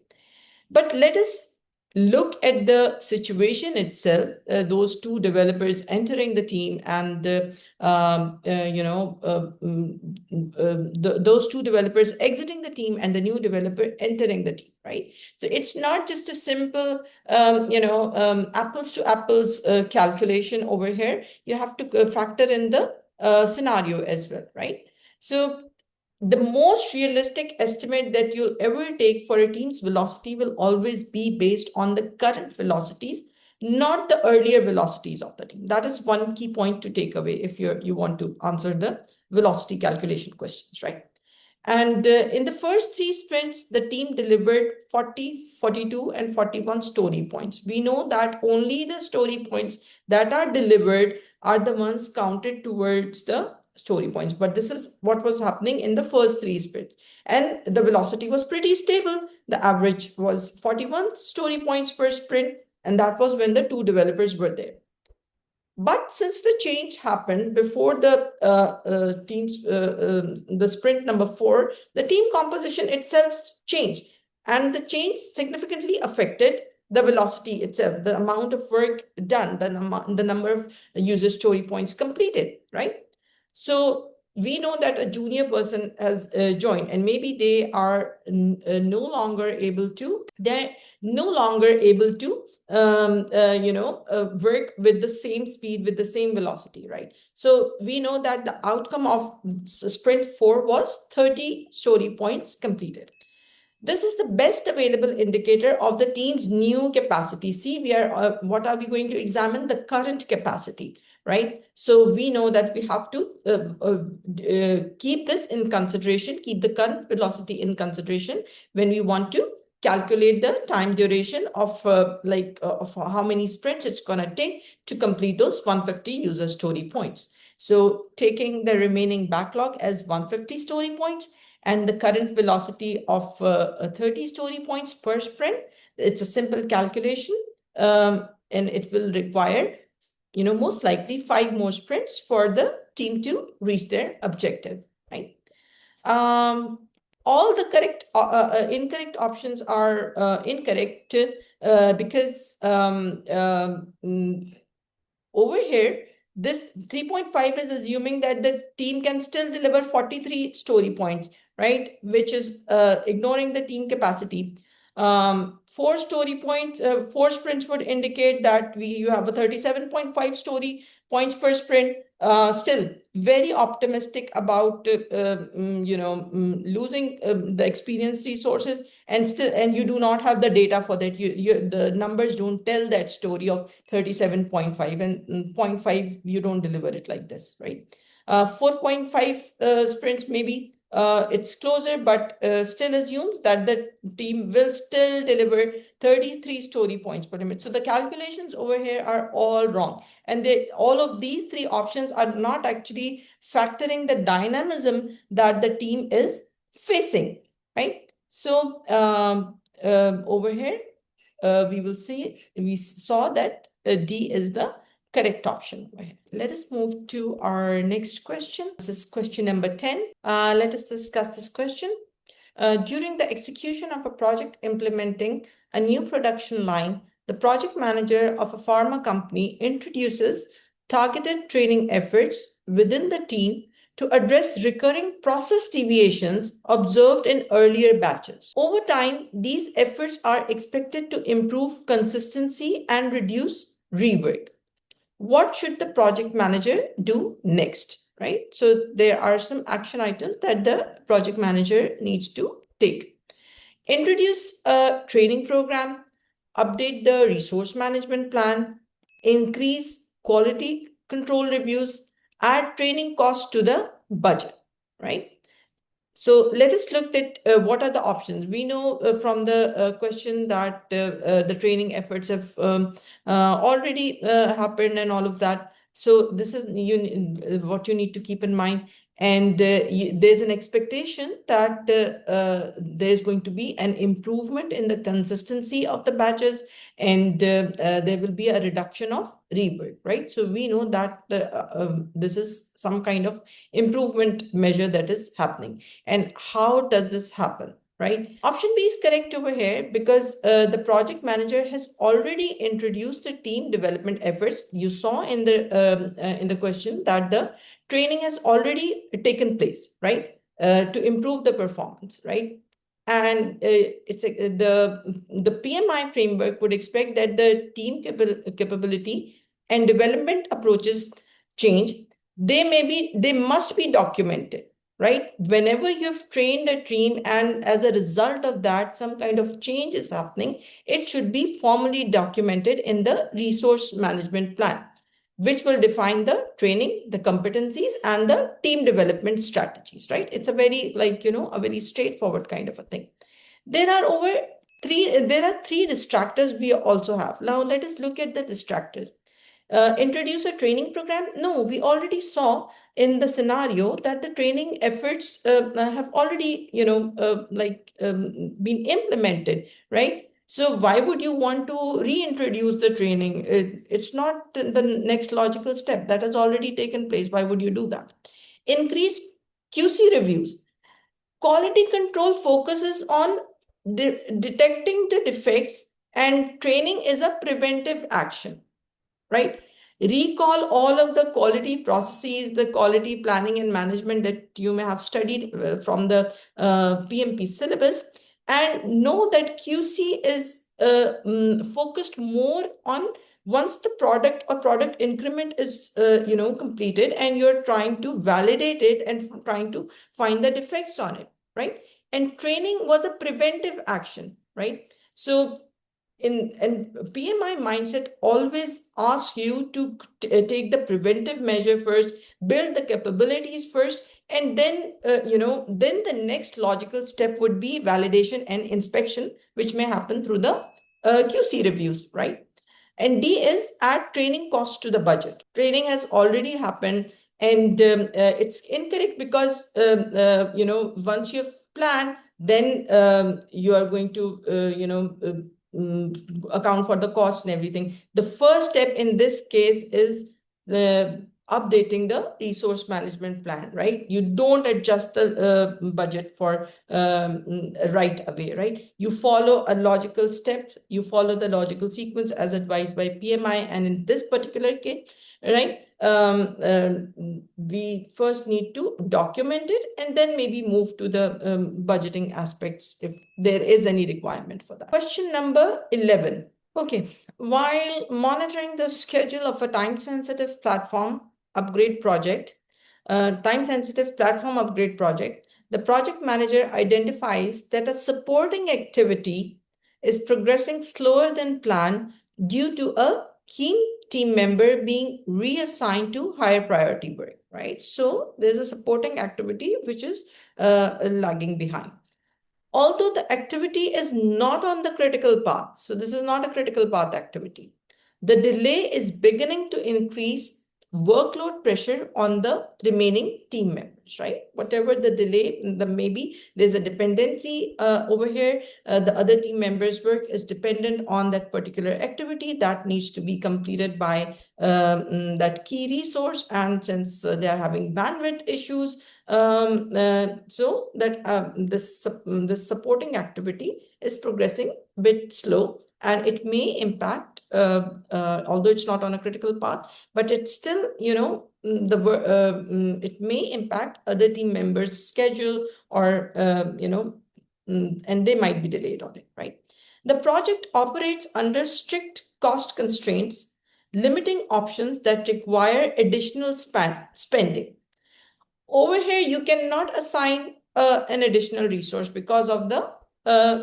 But let us look at the situation itself, those two developers entering the team and, those two developers exiting the team and the new developer entering the team, right? So it's not just a simple, apples to apples calculation over here. You have to factor in the scenario as well, right? So the most realistic estimate that you'll ever take for a team's velocity will always be based on the current velocities, not the earlier velocities of the team. That is one key point to take away if you want to answer the velocity calculation questions, right? And in the first three sprints, the team delivered 40, 42, and 41 story points. We know that only the story points that are delivered are the ones counted towards the story points. But this is what was happening in the first three sprints. And the velocity was pretty stable. The average was 41 story points per sprint. And that was when the two developers were there. But since the change happened before the the sprint number 4, the team composition itself changed. And the change significantly affected the velocity itself, the amount of work done, the number of user story points completed, right? So we know that a junior person has joined and maybe they are no longer able to, work with the same speed, with the same velocity, right? So we know that the outcome of sprint 4 was 30 story points completed. This is the best available indicator of the team's new capacity. See, what are we going to examine? The current capacity, right? So we know that we have to keep this in consideration, keep the current velocity in consideration when we want to calculate the time duration of how many sprints it's going to take to complete those 150 user story points. So taking the remaining backlog as 150 story points and the current velocity of 30 story points per sprint, it's a simple calculation, and it will require, most likely 5 more sprints for the team to reach their objective, right? All the incorrect options are incorrect because over here, this 3.5 is assuming that the team can still deliver 43 story points, right? Which is ignoring the team capacity. 4 story points, 4 sprints would indicate that you have a 37.5 story points per sprint. Still very optimistic about losing the experienced resources, and you do not have the data for that. The numbers don't tell that story of 37.5 and 0.5. You don't deliver it like this, right? 4.5 sprints maybe. It's closer, but still assumes that the team will still deliver 33 story points per minute. So the calculations over here are all wrong. And all of these 3 options are not actually factoring the dynamism that the team is facing, right? So over here, we saw that D is the correct option. Let us move to our next question. This is question number 10. Let us discuss this question. During the execution of a project implementing a new production line, the project manager of a pharma company introduces targeted training efforts within the team to address recurring process deviations observed in earlier batches. Over time, these efforts are expected to improve consistency and reduce rework. What should the project manager do next, right? So there are some action items that the project manager needs to take. Introduce a training program, update the resource management plan, increase quality control reviews, add training costs to the budget, right? So let us look at what are the options. We know from the question that the training efforts have already happened and all of that. So this is what you need to keep in mind. And there's an expectation that there's going to be an improvement in the consistency of the batches, and there will be a reduction of rebuild, right? So we know that this is some kind of improvement measure that is happening. And how does this happen, right? Option B is correct over here because the project manager has already introduced the team development efforts. You saw in the question that the training has already taken place, right? To improve the performance, right? And the PMI framework would expect that the team capability and development approaches change. They must be documented, right? Whenever you've trained a team and as a result of that, some kind of change is happening, it should be formally documented in the resource management plan, which will define the training, the competencies, and the team development strategies, right? It's a very, a very straightforward kind of a thing. There are three distractors we also have. Now, let us look at the distractors. Introduce a training program? No, we already saw in the scenario that the training efforts have already, been implemented, right? So why would you want to reintroduce the training? It's not the next logical step. That has already taken place. Why would you do that? Increase QC reviews. Quality control focuses on detecting the defects, and training is a preventive action, right? Recall all of the quality processes, the quality planning and management that you may have studied from the PMP syllabus, and know that QC is focused more on once the product or product increment is completed, and you're trying to validate it and trying to find the defects on it, right? And training was a preventive action, right? So and PMI mindset always asks you to take the preventive measure first, build the capabilities first, and then then the next logical step would be validation and inspection, which may happen through the QC reviews, right? And D is add training costs to the budget. Training has already happened, and it's incorrect because once you've planned, then you are going to account for the cost and everything. The first step in this case is updating the resource management plan, right? You don't adjust the budget for right away, right? You follow a logical step, you follow the logical sequence as advised by PMI, and in this particular case, right, we first need to document it and then maybe move to the budgeting aspects if there is any requirement for that. Question number 11. Okay, while monitoring the schedule of a time-sensitive platform upgrade project, the project manager identifies that a supporting activity is progressing slower than planned due to a key team member being reassigned to higher priority work, right? So there's a supporting activity which is lagging behind. Although the activity is not on the critical path, so this is not a critical path activity, the delay is beginning to increase workload pressure on the remaining team members, right? Whatever the delay, maybe there's a dependency over here. The other team members' work is dependent on that particular activity that needs to be completed by that key resource. And since they are having bandwidth issues, so that this supporting activity is progressing a bit slow, and it may impact, although it's not on a critical path, but it's still, it may impact other team members' schedule, or, and they might be delayed on it, right? The project operates under strict cost constraints, limiting options that require additional spending. Over here, you cannot assign an additional resource because of the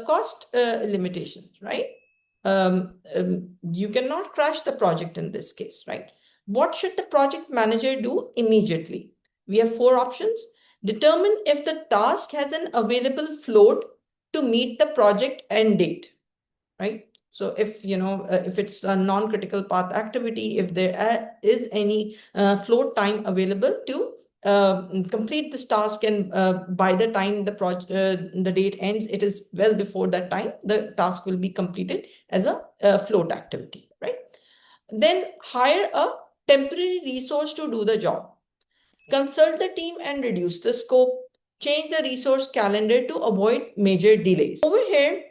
cost limitations, right? you cannot crash the project in this case, right? What should the project manager do immediately? We have 4 options. Determine if the task has an available float to meet the project end date, right? So if if it's a non-critical path activity, if there is any float time available to complete this task, and by the time the date ends, it is well before that time, the task will be completed as a float activity, right? Then hire a temporary resource to do the job. Consult the team and reduce the scope. Change the resource calendar to avoid major delays. Over here,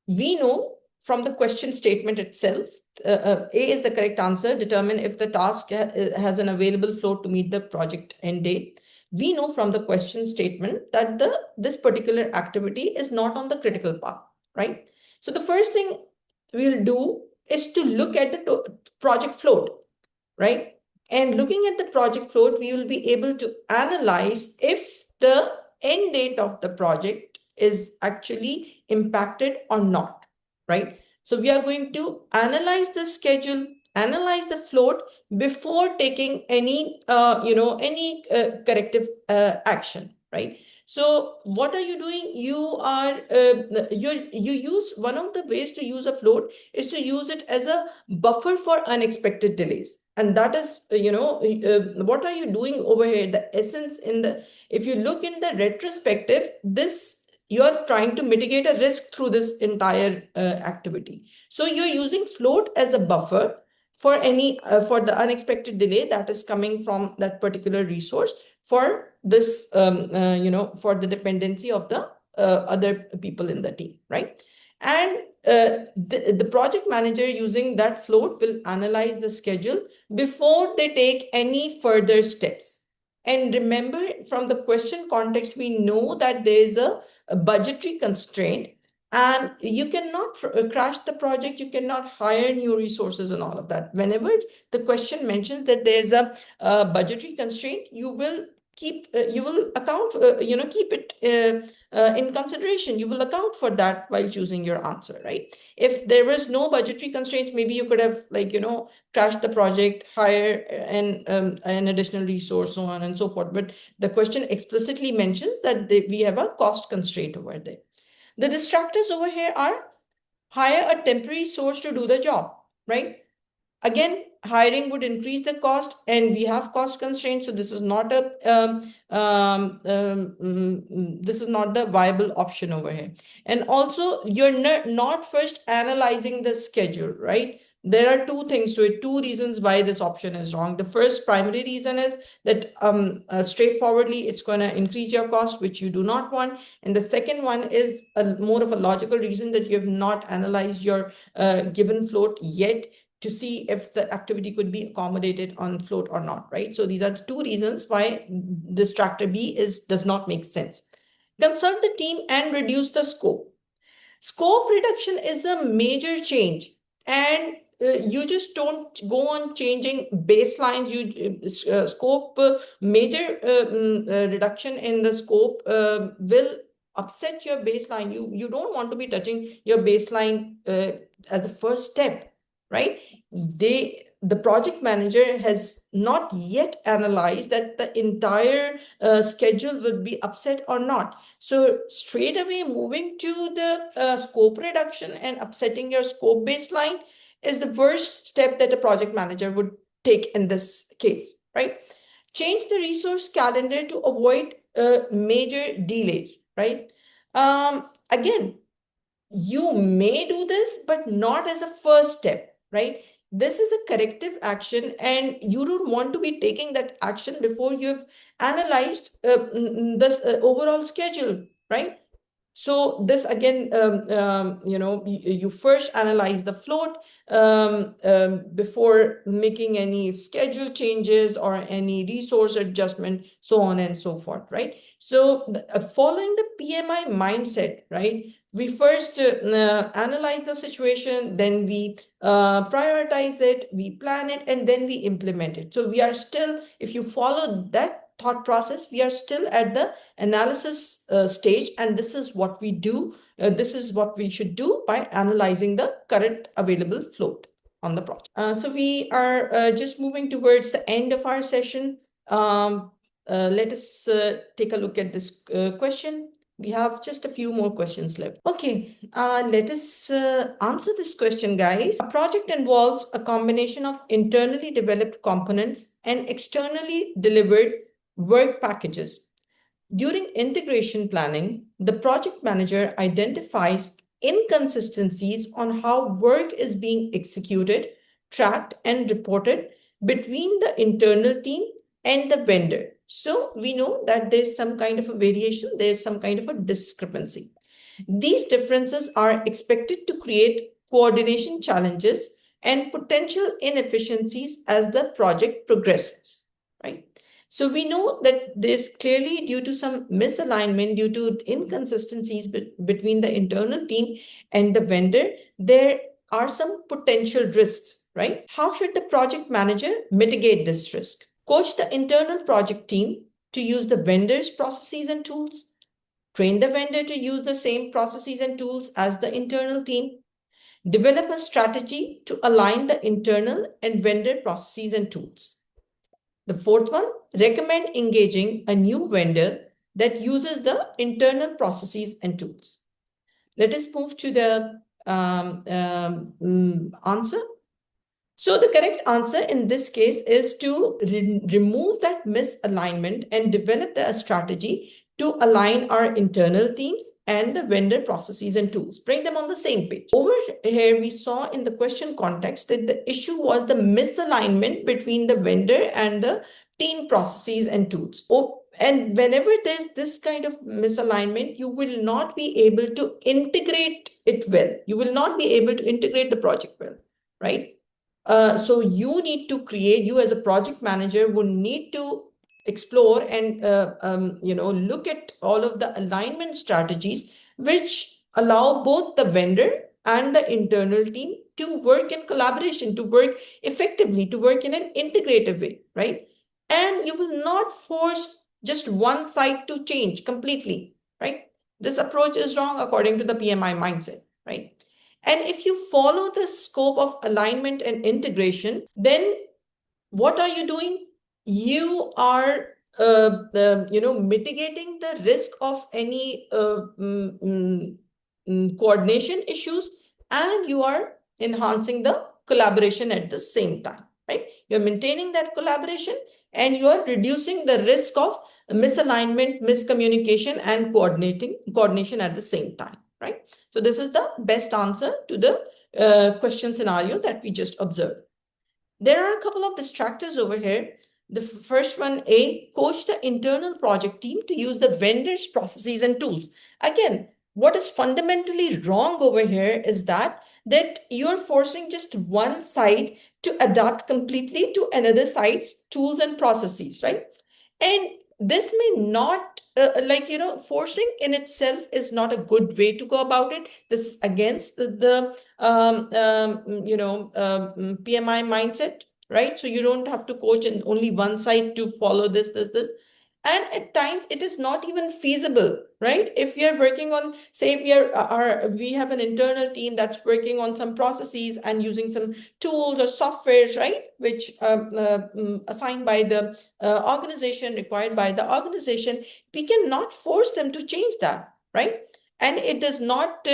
we know from the question statement itself, A is the correct answer. Determine if the task has an available float to meet the project end date. We know from the question statement that this particular activity is not on the critical path, right? So the first thing we'll do is to look at the project float, right? And looking at the project float, we will be able to analyze if the end date of the project is actually impacted or not, right? So we are going to analyze the schedule, analyze the float before taking any corrective action, right? So what are you doing? You use, one of the ways to use a float is to use it as a buffer for unexpected delays. And that is, what are you doing over here? The essence if you look in the retrospective, you are trying to mitigate a risk through this entire activity. So you're using float as a buffer for for the unexpected delay that is coming from that particular resource, for this, for the dependency of the other people in the team, right? And the project manager using that float will analyze the schedule before they take any further steps. And remember, from the question context, we know that there is a budgetary constraint, and you cannot crash the project. You cannot hire new resources and all of that. Whenever the question mentions that there's a budgetary constraint, you will keep it in consideration. You will account for that while choosing your answer, right? If there was no budgetary constraints, maybe you could have crashed the project, hire an additional resource, so on and so forth. But the question explicitly mentions that we have a cost constraint over there. The distractors over here are: hire a temporary source to do the job, right? Again, hiring would increase the cost, and we have cost constraints, so this is not this is not the viable option over here. And also, you're not first analyzing the schedule, right? There are 2 things to it, 2 reasons why this option is wrong. The first primary reason is that straightforwardly it's going to increase your cost, which you do not want. And the second one is more of a logical reason, that you have not analyzed your given float yet to see if the activity could be accommodated on float or not, right? So these are the 2 reasons why distractor B does not make sense. Consult the team and reduce the scope. Scope reduction is a major change, and you just don't go on changing baselines. Scope major reduction in the scope will upset your baseline. You don't want to be touching your baseline as a first step, right? The project manager has not yet analyzed that the entire schedule will be upset or not. So straight away moving to the scope reduction and upsetting your scope baseline is the worst step that a project manager would take in this case, right? Change the resource calendar to avoid major delays, right? Again, you may do this, but not as a first step, right? This is a corrective action, and you don't want to be taking that action before you've analyzed this overall schedule, right? So this again, you first analyze the float before making any schedule changes or any resource adjustment, so on and so forth, right? So following the PMI mindset, right? We first analyze the situation, then we prioritize it, we plan it, and then we implement it. So we are still, if you follow that thought process. We are still at the analysis stage, and this is what we do. This is what we should do by analyzing the current available float on the project. So we are just moving towards the end of our session. Let us take a look at this question. We have just a few more questions left. Okay, let us answer this question, guys. A project involves a combination of internally developed components and externally delivered work packages. During integration planning, the project manager identifies inconsistencies on how work is being executed, tracked, and reported between the internal team and the vendor. So we know that there's some kind of a variation, there's some kind of a discrepancy. These differences are expected to create coordination challenges and potential inefficiencies as the project progresses, right? So we know that there's clearly due to some misalignment, due to inconsistencies between the internal team and the vendor, there are some potential risks, right? How should the project manager mitigate this risk? Coach the internal project team to use the vendor's processes and tools. Train the vendor to use the same processes and tools as the internal team. Develop a strategy to align the internal and vendor processes and tools. The fourth one, recommend engaging a new vendor that uses the internal processes and tools. Let us move to the answer. So the correct answer in this case is to remove that misalignment and develop a strategy to align our internal teams and the vendor processes and tools, bring them on the same page. Over here, we saw in the question context that the issue was the misalignment between the vendor and the team processes and tools. And whenever there's this kind of misalignment, you will not be able to integrate it well. You will not be able to integrate the project well, right? So you need to create, you as a project manager would need to explore and look at all of the alignment strategies which allow both the vendor and the internal team to work in collaboration, to work effectively, to work in an integrative way, right? And you will not force just one side to change completely, right? This approach is wrong according to the PMI mindset, right? And if you follow the scope of alignment and integration, then what are you doing? You are mitigating the risk of any coordination issues, and you are enhancing the collaboration at the same time, right? You're maintaining that collaboration and you are reducing the risk of misalignment, miscommunication, and coordination at the same time, right? So this is the best answer to the question scenario that we just observed. There are a couple of distractors over here. The first one, A, coach the internal project team to use the vendor's processes and tools. Again, what is fundamentally wrong over here is that you're forcing just one side to adapt completely to another side's tools and processes, right? And this may not, forcing in itself is not a good way to go about it. This is against the PMI mindset, right? So you don't have to coach in only one side to follow this. And at times it is not even feasible, right? If we are working on, say we have an internal team that's working on some processes and using some tools or softwares, right? Which assigned by the organization, required by the organization, we cannot force them to change that, right? And it does not,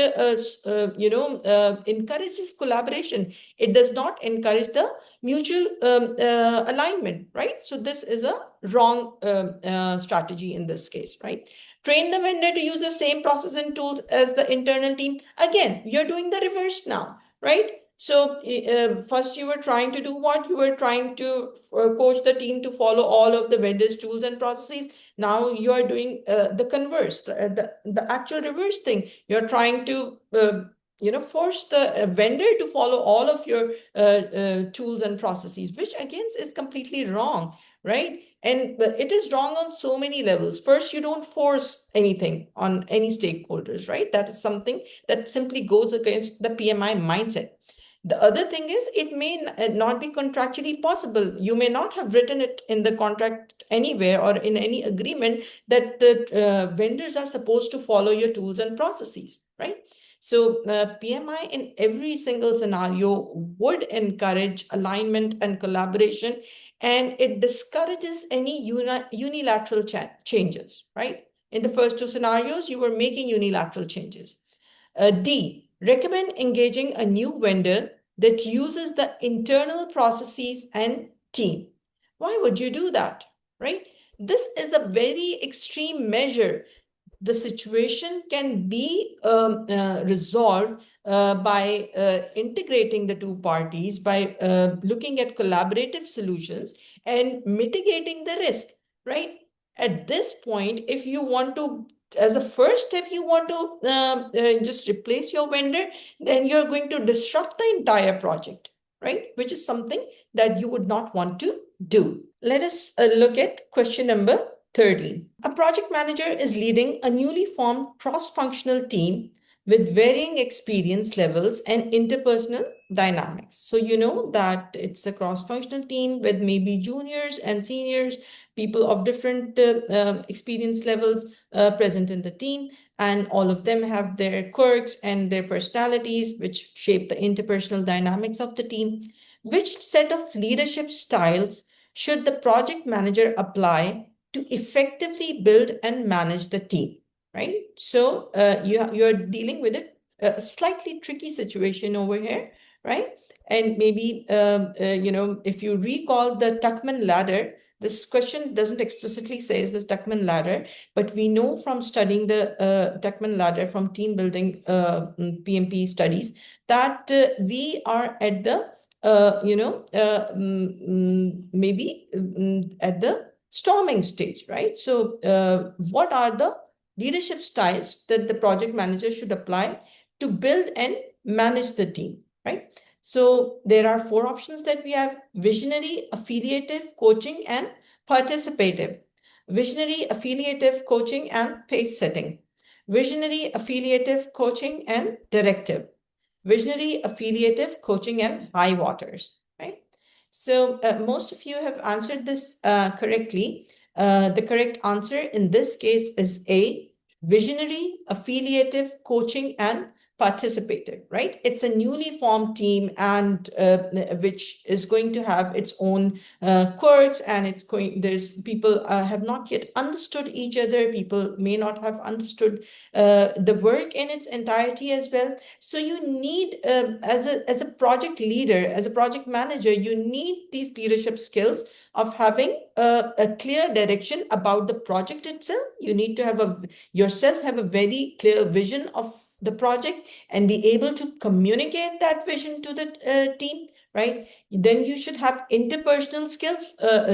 encourage this collaboration. It does not encourage the mutual alignment, right? So this is a wrong strategy in this case, right? Train the vendor to use the same process and tools as the internal team. Again, you're doing the reverse now, right? So first you were trying to do what? You were trying to coach the team to follow all of the vendor's tools and processes. Now you are doing the converse, the actual reverse thing. You're trying to force the vendor to follow all of your tools and processes, which again is completely wrong, right? And it is wrong on so many levels. First, you don't force anything on any stakeholders, right? That is something that simply goes against the PMI mindset. The other thing is it may not be contractually possible. You may not have written it in the contract anywhere or in any agreement that the vendors are supposed to follow your tools and processes, right? So PMI in every single scenario would encourage alignment and collaboration, and it discourages any unilateral changes, right? In the first two scenarios, you were making unilateral changes. D, recommend engaging a new vendor that uses the internal processes and team. Why would you do that, right? This is a very extreme measure. The situation can be resolved by integrating the two parties, by looking at collaborative solutions and mitigating the risk, right? At this point, if you want to, as a first step, you want to just replace your vendor, then you're going to disrupt the entire project, right? Which is something that you would not want to do. Let us look at question number 13. A project manager is leading a newly formed cross-functional team with varying experience levels and interpersonal dynamics. So you know that it's a cross-functional team with maybe juniors and seniors, people of different experience levels present in the team, and all of them have their quirks and their personalities, which shape the interpersonal dynamics of the team. Which set of leadership styles should the project manager apply to effectively build and manage the team, right? So you're dealing with a slightly tricky situation over here, right? And maybe, if you recall the Tuckman ladder, this question doesn't explicitly say this Tuckman ladder, but we know from studying the Tuckman ladder from team building PMP studies that we are at the, maybe at the storming stage, right? So what are the leadership styles that the project manager should apply to build and manage the team, right? So there are four options that we have: visionary, affiliative, coaching, and participative. Visionary, affiliative, coaching, and pace setting. Visionary, affiliative, coaching, and directive. Visionary, affiliative, coaching, and high waters, right? So most of you have answered this correctly. The correct answer in this case is A, visionary, affiliative, coaching, and participative, right? It's a newly formed team and which is going to have its own quirks, and there's people have not yet understood each other. People may not have understood the work in its entirety as well. So you need, as a project leader, as a project manager, you need these leadership skills of having a clear direction about the project itself. You need to have yourself have a very clear vision of the project and be able to communicate that vision to the team, right? Then you should have interpersonal skills,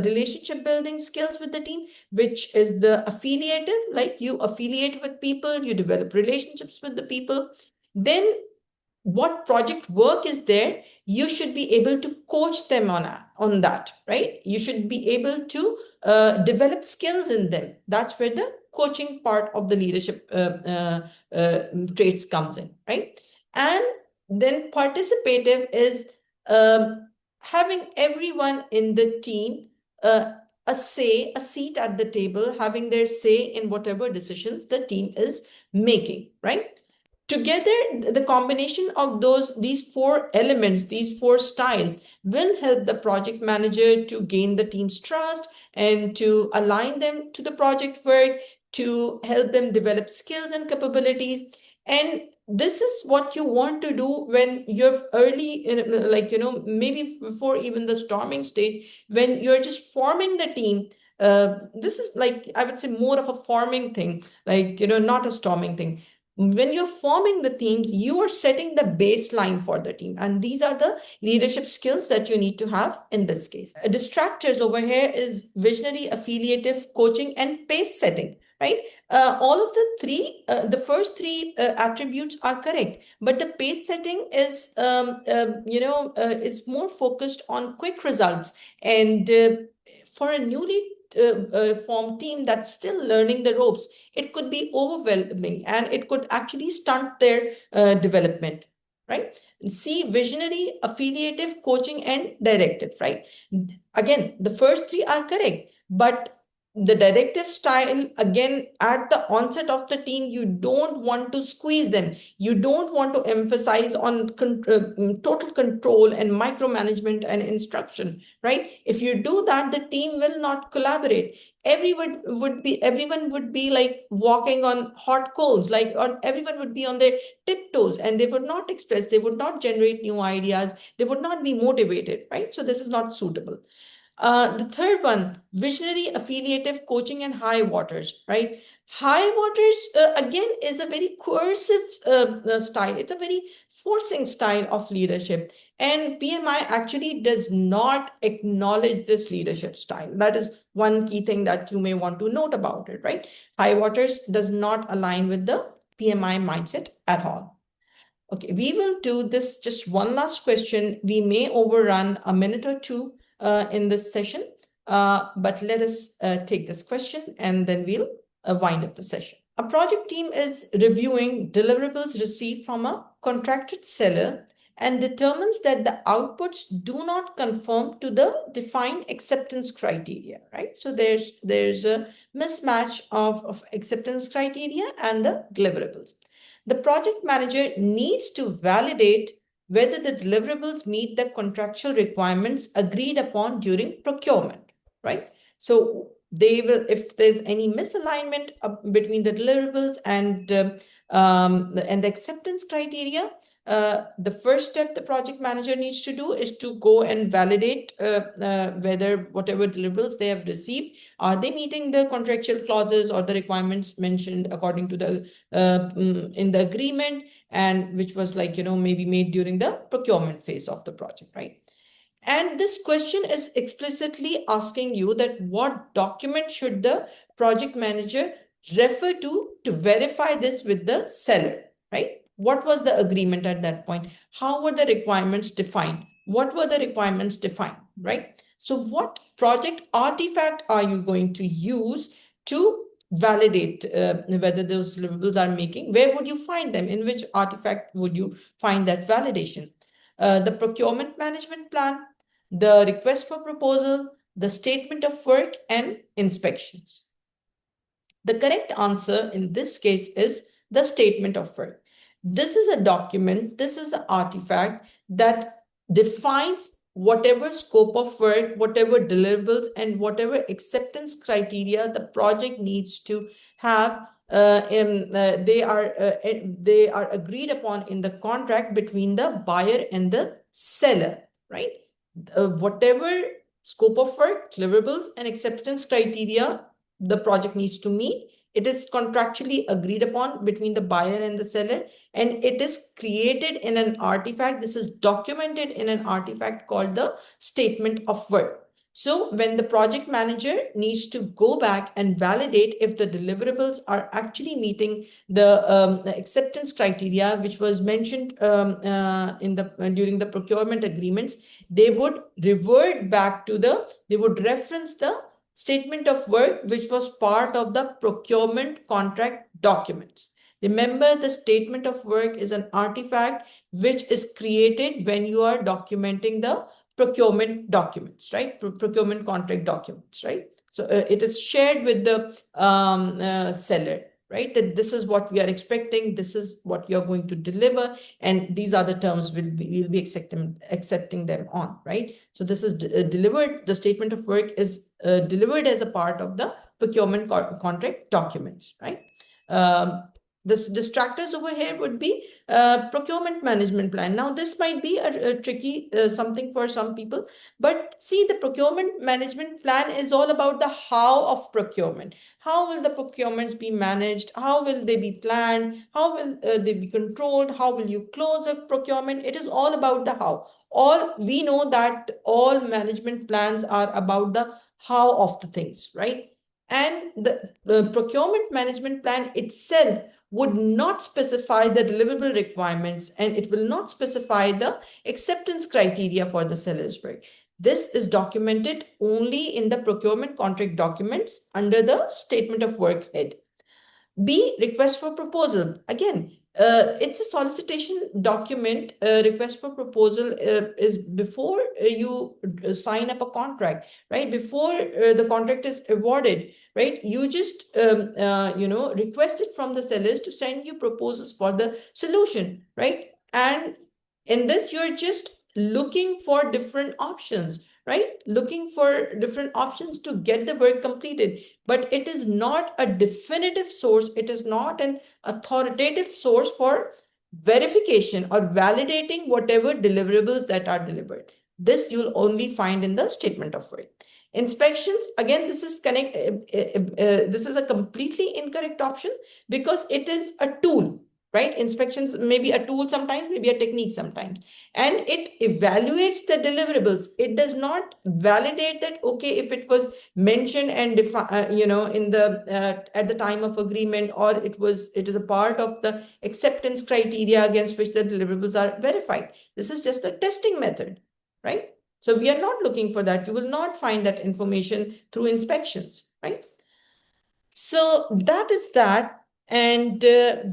relationship building skills with the team, which is the affiliative, like you affiliate with people, you develop relationships with the people. Then what project work is there, you should be able to coach them on that, right? You should be able to develop skills in them. That's where the coaching part of the leadership traits comes in, right? And then participative is having everyone in the team a seat at the table, having their say in whatever decisions the team is making, right? Together, the combination of these four elements, these four styles, will help the project manager to gain the team's trust and to align them to the project work, to help them develop skills and capabilities. And this is what you want to do when you're early, maybe before even the storming stage, when you're just forming the team. This is like, I would say, more of a forming thing, not a storming thing. When you're forming the teams, you are setting the baseline for the team. And these are the leadership skills that you need to have in this case. Distractors over here is visionary, affiliative, coaching, and pace setting, right? All of the first three attributes are correct, but the pace setting is, is more focused on quick results. And for a newly formed team that's still learning the ropes, it could be overwhelming and it could actually stunt their development. right? C, visionary, affiliative, coaching, and directive, right? Again, the first three are correct, but the directive style, again, at the onset of the team, you don't want to squeeze them. You don't want to emphasize on total control and micromanagement and instruction, right? If you do that, the team will not collaborate. Everyone would be like walking on hot coals, like everyone would be on their tiptoes, and they would not express, they would not generate new ideas, they would not be motivated, right? So this is not suitable. The third one, visionary, affiliative, coaching, and high waters, right? High waters, again, is a very coercive style. It's a very forcing style of leadership. And PMI actually does not acknowledge this leadership style. That is one key thing that you may want to note about it, right? High waters does not align with the PMI mindset at all. Okay, we will do this just one last question. We may overrun a minute or two in this session, but let us take this question and then we'll wind up the session. A project team is reviewing deliverables received from a contracted seller and determines that the outputs do not conform to the defined acceptance criteria, right? So there's a mismatch of acceptance criteria and the deliverables. The project manager needs to validate whether the deliverables meet the contractual requirements agreed upon during procurement, right? So they will, if there's any misalignment between the deliverables and the acceptance criteria, the first step the project manager needs to do is to go and validate whether whatever deliverables they have received, are they meeting the contractual clauses or the requirements mentioned according to the in the agreement, and which was like, maybe made during the procurement phase of the project, right? And this question is explicitly asking you that what document should the project manager refer to verify this with the seller, right? What was the agreement at that point? How were the requirements defined? What were the requirements defined, right? So what project artifact are you going to use to validate whether those deliverables are making? Where would you find them? In which artifact would you find that validation? The procurement management plan, the request for proposal, the statement of work, and inspections. The correct answer in this case is the statement of work. This is a document, this is an artifact that defines whatever scope of work, whatever deliverables, and whatever acceptance criteria the project needs to have. They are agreed upon in the contract between the buyer and the seller, right? Whatever scope of work, deliverables, and acceptance criteria the project needs to meet, it is contractually agreed upon between the buyer and the seller, and it is created in an artifact. This is documented in an artifact called the statement of work. So when the project manager needs to go back and validate if the deliverables are actually meeting the acceptance criteria, which was mentioned during the procurement agreements, they would revert back to they would reference the statement of work, which was part of the procurement contract documents. Remember, the statement of work is an artifact which is created when you are documenting the procurement documents, right? Procurement contract documents, right? So it is shared with the seller, right? That this is what we are expecting, this is what you're going to deliver, and these are the terms we'll be accepting them on, right? So this is delivered, the statement of work is delivered as a part of the procurement contract documents, right? The distractors over here would be procurement management plan. Now, this might be a tricky something for some people, but see, the procurement management plan is all about the how of procurement. How will the procurements be managed? How will they be planned? How will they be controlled? How will you close a procurement? It is all about the how. All we know that all management plans are about the how of the things, right? And the procurement management plan itself would not specify the deliverable requirements, and it will not specify the acceptance criteria for the seller's work. This is documented only in the procurement contract documents under the statement of work head. B, request for proposal. Again, it's a solicitation document. Request for proposal is before you sign up a contract, right? Before the contract is awarded, right? You just request it from the sellers to send you proposals for the solution, right? And in this, you're just looking for different options, right? Looking for different options to get the work completed. But it is not a definitive source. It is not an authoritative source for verification or validating whatever deliverables that are delivered. This you'll only find in the statement of work. Inspections, again, this is this is a completely incorrect option because it is a tool, right? Inspections may be a tool sometimes, maybe a technique sometimes, and it evaluates the deliverables. It does not validate that, okay, if it was mentioned and in the at the time of agreement, or it is a part of the acceptance criteria against which the deliverables are verified. This is just a testing method, right? So we are not looking for that. You will not find that information through inspections, right? So that is that. And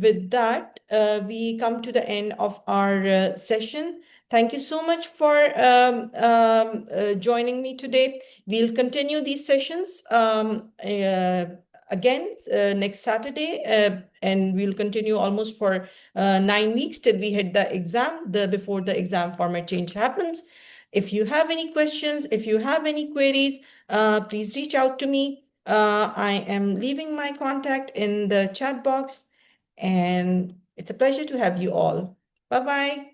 with that, we come to the end of our session. Thank you so much for joining me today. We'll continue these sessions again next Saturday, and we'll continue almost for 9 weeks till we hit the exam, before the exam format change happens. If you have any questions, if you have any queries, please reach out to me. I am leaving my contact in the chat box, and it's a pleasure to have you all. Bye-bye.